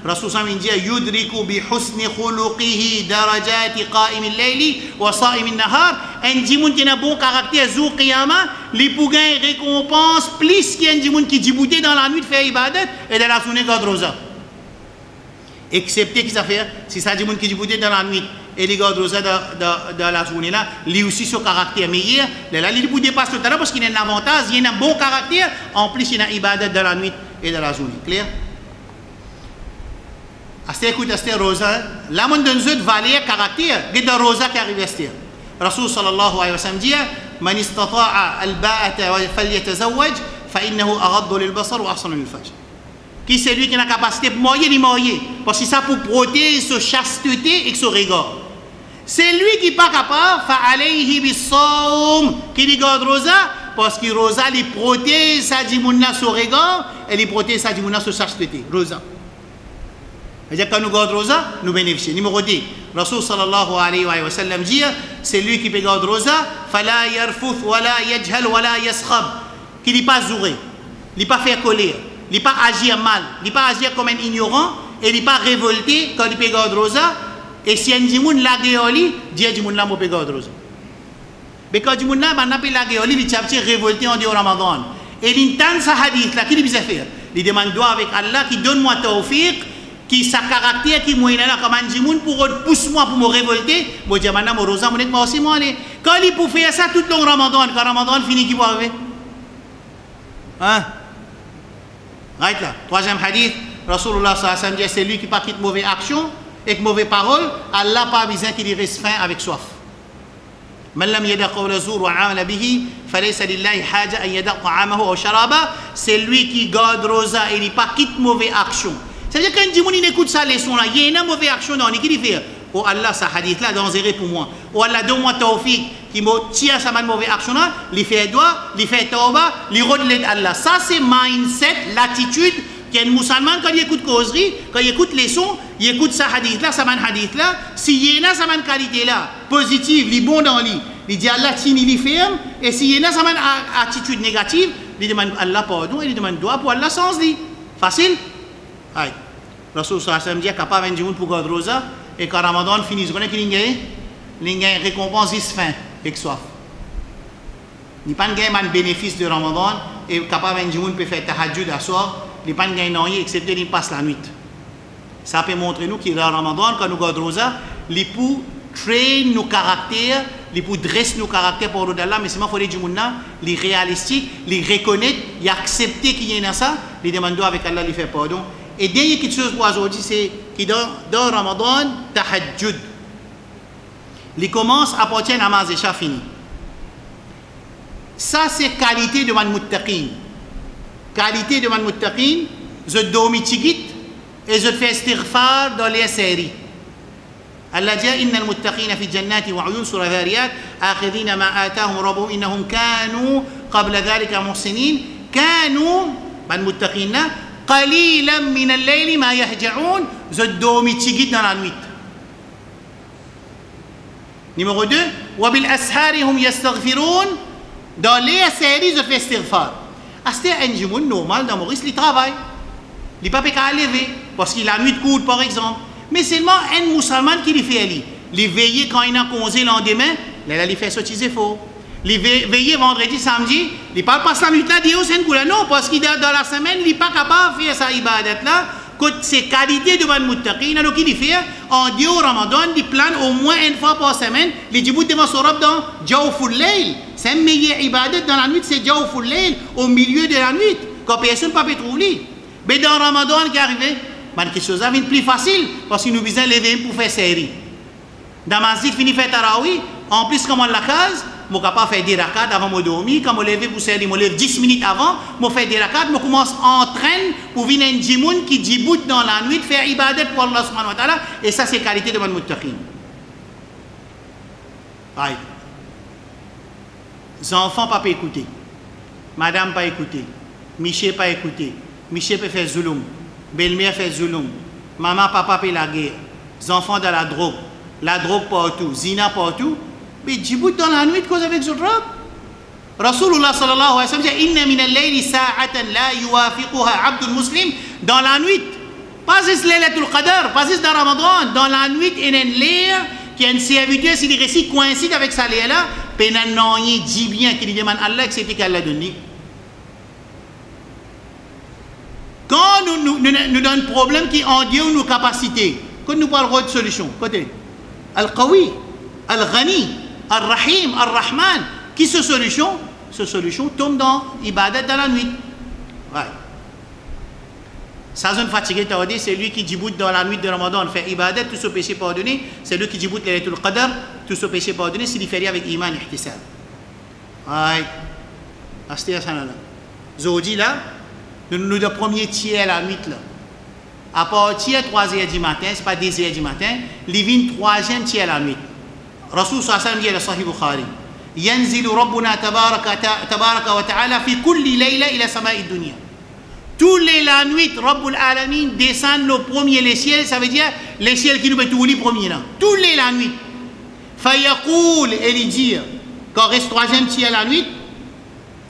رسول صلى الله عليه وسلم يدرك بحسن خلقه درجات قائم الليل وصائم النهار. Un djimoun qui a un bon caractère jour qiyamah, li pou gagne récompense plus qu'un djimoun qui djibouté dans la nuit fait ibadat et dans la journée garde rosa. Excepté qui ça fait, si ça djimoun qui djibouté dans la nuit et les garde rosa dans la journée là, lui aussi son caractère meilleur, là il peut dépasser tout à l'heure parce qu'il a un avantage, il a un bon caractère, en plus il a ibadat dans la nuit et dans la journée. Clair? Aste écoute aste rosa, la mon donne zut valeur caractère, de rosa qui arrive aste. Rasul sallallahu alayhi wa sallam dit man istata'a al-ba'ata falyatazawwaj fa innahu aghaddu lil-basar wa ahsanu lil-fajr. Qui c'est lui qui a la capacité de marier, il marier parce que ça pour protéger sa chasteté et son regard. C'est lui qui n'est pas capable, fa alayhi bis-sawm, qui dit garde rosa parce que rosa lui protège sa dimouna son regard et lui protège sa dimouna son chasteté. Rosa. C'est-à-dire quand nous gardons rosa, nous bénéficions. Numéro 10, Rasul sallallahu alayhi wa sallam dit, c'est lui qui peut garder rosa, fala yarfuth wala yajhal wala yaskhab, qui n'est pas zouré, il n'est pas fait colère, il n'est pas agir mal, il n'est pas agir comme un ignorant, et il n'est pas révolté quand il peut garder rosa, et si un djimoun la guéoli, dit djimoun la peut garder rosa. Mais quand djimoun la, il n'a pas la guéoli, il est révolté en dehors Ramadan. Et il entend ce hadith là, qu'il doit faire? Il demande doigt avec Allah qui donne-moi tawfiq, qui sa caractère qui moi là comme un djimoun pour pousse moi pour me révolter, moi dis maintenant mon rosa moi aussi moi aller. Quand il pour faire ça tout le long Ramadan, quand Ramadan finit qui va arriver? Hein? Right là. Troisième hadith, Rasulullah sallallahu alayhi wa sallam dit c'est lui qui pas quitte mauvaise action et mauvaise parole, Allah pas besoin qu'il reste faim avec soif. من لم يدع قول الزور والعمل به فليس لله حاجة أن يدع طعامه أو شرابه. C'est lui qui garde rosa et il pas quitte mauvaise action. C'est-à-dire qu'un djimoun il écoute sa leçon là, il y a une mauvaise action dans qui dit fait. Oh Allah, ça hadith là dangereux pour moi. Oh Allah, donne-moi tawfiq qui me tire sa mauvaise action là, il fait doigt, il fait tawba, il redouane Allah. Ça c'est mindset, l'attitude qu'un musulman quand il écoute causerie, quand il écoute leçon, il écoute sa hadith là, sa hadith là, s'il y a sa qualité là, positive, il est bon dans lui, il dit Allah tient, il ferme, et s'il y a sa attitude négative, il demande Allah pardon et il demande doigt pour Allah sans lui. Facile? Aïe. Rasul sallallahu alayhi wa sallam dit capable un djimoun pour garder rosa et quand Ramadan finit, vous connaissez qu'il y a une récompense faim avec soif. Il n'y a pas de bénéfice de Ramadan et capable un djimoun peut faire tahajjud à soir, il n'y a pas de rien excepté qu'il passe la nuit. Ça peut montrer nous qu'il y a Ramadan quand nous gardons rosa, il peut train nos caractères, il peut dresser nos caractères pour Allah, mais seulement il faut les djimoun là, les réalistiques, les reconnaître, les accepter qu'il y a ça, les demander avec Allah, les faire pardon. Et dernière quelque chose pour aujourd'hui, c'est que dans Ramadan, tahajjud. Il commence à porter namaz et fini. Ça, c'est qualité de man muttaqin. Qualité de man muttaqin, je dormis tigit et je fais istighfar dans les séries. Allah dit inna al-muttaqina fi jannati wa 'uyun sur dhariyat akhidina ma atahum rabbuhum innahum kanu qabla dhalika muhsinin kanu man muttaqina قليلا من الليل ما يهجعون زدومي تيجي dans la nuit. Numéro 2 وبالأسحار هم يستغفرون dans les séries de istighfar. C'est un djimoun normal dans Maurice, il travaille. Il n'est pas qu'à lever parce qu'il a la nuit de courte par exemple. Mais seulement un musulman qui lui fait aller. Il veille quand il a congé le lendemain, là il fait sortir ses faux. Il veille vendredi, samedi, il ne parle pas sa nuit là, il dit oh c'est un coup là. Non, parce qu'il est dans la semaine, il n'est pas capable de faire sa ibadat là. Ses qualités de ban muttaqin, alors qu'il fait en Dieu au Ramadan, il plane au moins une fois par semaine, il dit devant son robe dans Jawful Layl. C'est un meilleur ibadat dans la nuit, c'est Jawful Layl, au milieu de la nuit, quand personne ne peut trouver. Mais dans Ramadan qui est arrivé, quelque chose est plus facile parce que nous besoin lever pour faire série. Dans ma masjid fini faire tarawih, en plus comme on la case, je suis capable de faire des rakats avant de dormir. Quand je lève pour série, je lève 10 minutes avant, je fais des rakats, je commence à entraîner pour venir un djimoun qui djiboute dans la nuit, faire ibadat pour Allah subhanahu wa ta'ala, et ça c'est qualité de mon muttaqin. Aïe. Les enfants pas écouter, madame pas écouter, Michel pas écouter, Michel peut faire zulum, belle-mère fait zulum, maman, papa peut la guerre, les enfants dans la drogue partout, zina partout, mais djiboute dans la nuit cause avec Zodrab. Rasulullah sallallahu alayhi wa sallam dit inna min al-layli sa'atan la yuwafiquha 'abdun muslim, dans la nuit, pas juste Laylatul Qadr, pas juste dans Ramadan, dans la nuit il y a une l'air qui a une servitude, si les récits coïncident avec ça là, penan non dit bien qu'il demande Allah accepter qu'Allah donne. Quand nous donne problème qui en Dieu nos capacités, quand nous parlons de solution, côté Al-Qawi, Al-Ghani, Al-Rahim, Al-Rahman, qui ce solution tombe dans ibadat dans la nuit. Ouais. Ça zone fatigué, tu as dit, c'est lui qui djiboute dans la nuit de Ramadan, fait ibadat, tout ce péché pardonné, c'est lui qui djiboute Laylatul Qadr, tout ce péché pardonné, s'il fait avec iman et ihtisab. Ouais. Astia ça là. Zodi là, nous le premier tiers la nuit là. À partir de 3h du matin, ce n'est pas 2h du matin, il vient 3e tiers la nuit. Rasul sallallahu alayhi wa sallam dit dans Sahih Bukhari, ينزل ربنا تبارك وتعالى في كل ليلة إلى سماء الدنيا. Tous les la nuit, Rabbul Alamin descend le premier les ciels, ça veut dire les ciels qui nous mettent tous les premiers là. Tous les la nuit. Fayaqoul, et il dit, quand reste 3e tiers la nuit,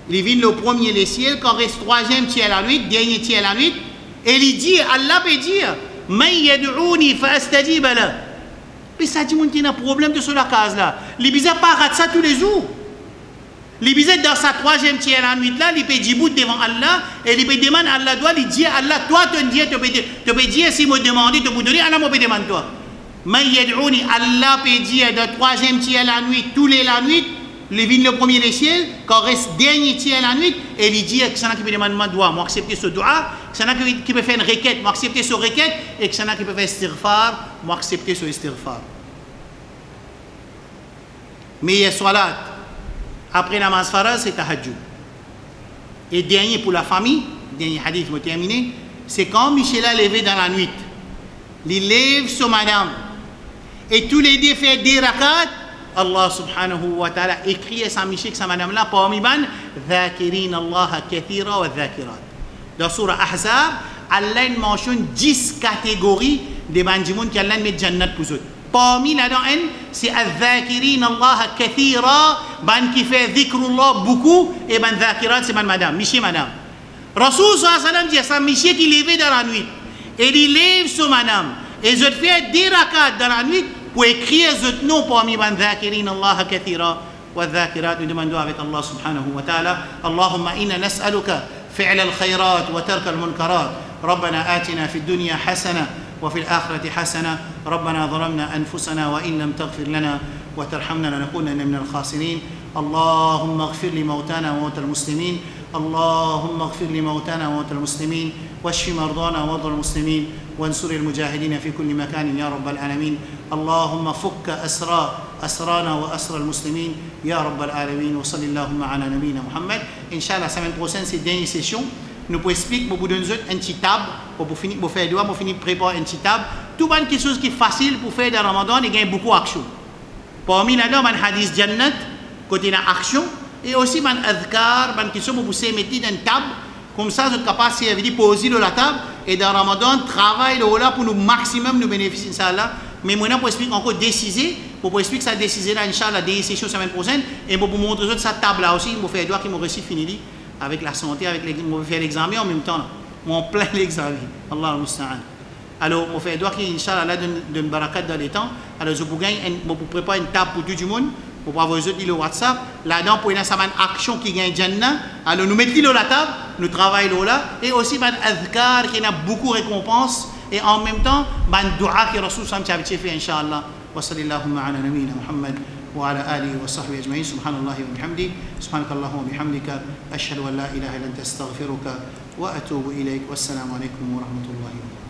il vient le premier les ciels, quand reste 3e tiers la nuit, dernier tiers la nuit, et il dit, Allah peut dire, man yad'ouni fa astajib la. Mais ça dit qu'il y a un problème de sur la case là. Les bizarres pas ratent ça tous les jours. Les bizarres dans sa 3e tiers la nuit là, il peut djibout devant Allah et il peut demander à Allah, il dit à Allah, toi tu peux dire si me demander, tu peux donner, Allah me peut demander toi. Man yad'ouni, Allah peut dire dans 3e tiers la nuit, tous les la nuit, il vient le premier des ciels, quand reste dernier tiers la nuit, et il dit que c'est un qui peut demander doigt, moi accepter ce doigt, que c'est un qui peut faire une requête, moi accepter ce requête, et que c'est un qui peut faire istighfar, moi accepter ce istighfar. Mais il y a salat. Après la namaz faraz, c'est tahajjud. Et dernier pour la famille, dernier hadith pour terminer, c'est quand Michel a levé dans la nuit. Il lève sur madame. Et tous les deux fait des rakats. Allah subhanahu wa ta'ala écrit à sa Michel, sa madame là, parmi ban, dhakirin Allah kathira wa dhakirat. Dans surah Ahzab, Allah mentionne 10 catégories de bandimons qui Allah met jannat pour eux. Parmi là-dedans, c'est al-dhakirin Allah kathira, ban qui fait dhikrullah beaucoup, et ban dhakirat, c'est ban madame, Michel madame. Rasul sallallahu alayhi wa sallam dit à sa Michel qui lève dans la nuit, et il lève sur madame, et je fais des rakats dans la nuit, pour écrire ce nom parmi ban dhakirin Allah kathira wa dhakirat. Nous demandons avec Allah subhanahu wa ta'ala, Allahumma inna nas'aluka fi'l al-khayrat wa tark al-munkarat. ربنا آتنا في الدنيا حسنة وفي الآخرة حسنة ربنا ظلمنا أنفسنا وإن لم تغفر لنا وترحمنا لنكونن من الخاسرين اللهم اغفر لموتانا وموتى المسلمين اللهم اغفر لموتانا وموتى المسلمين واشف مرضانا ومرضى المسلمين وانصر المجاهدين في كل مكان يا رب العالمين اللهم فك أسرانا وأسر المسلمين يا رب العالمين وصلى اللهم على نبينا محمد. Inch'Allah, la semaine prochaine, c'est dernière session. Nous pouvons expliquer pour vous donner un petit table pour finir pour faire doigt, pour finir préparer un petit table. Tout le monde quelque chose qui est facile pour faire dans Ramadan et gagner beaucoup d'action. Parmi là-dedans, un hadith jannat côté de l'action et aussi un adhkar, une question pour vous mettre dans une table. Comme ça, vous êtes capable de poser dans la table et dans Ramadan, travailler là pour nous maximum nous bénéficier de ça là. Mais maintenant, pour expliquer encore déciser, pour expliquer ça déciser là, Inch'Allah, des sessions la semaine prochaine et pour vous montrer cette table là aussi, pour faire doigt qui m'ont réussi fini. Avec la santé, avec on fait l'examen en même temps. On plein l'examen. Allah al-Musta'an. Alors, on fait doigt qui, Inch'Allah, là, d'une barakat dans les temps. Alors, je vous préparer une table pour tout le monde, pour avoir vous autres le WhatsApp. Là-dedans, pour une action qui gagne Jannah. Alors, nous mettons la table, nous travaillons là. Et aussi, un adhkar qui a beaucoup de récompenses. Et en même temps, un dua qui Rasul Sam a fait, Inch'Allah. Wa sallallahu ala nabiyina Muhammad. وعلى آله وصحبه أجمعين سبحان الله وبحمده سبحانك اللهم وبحمدك أشهد أن لا إله إلا أنت أستغفرك وأتوب إليك والسلام عليكم ورحمة الله وبركاته.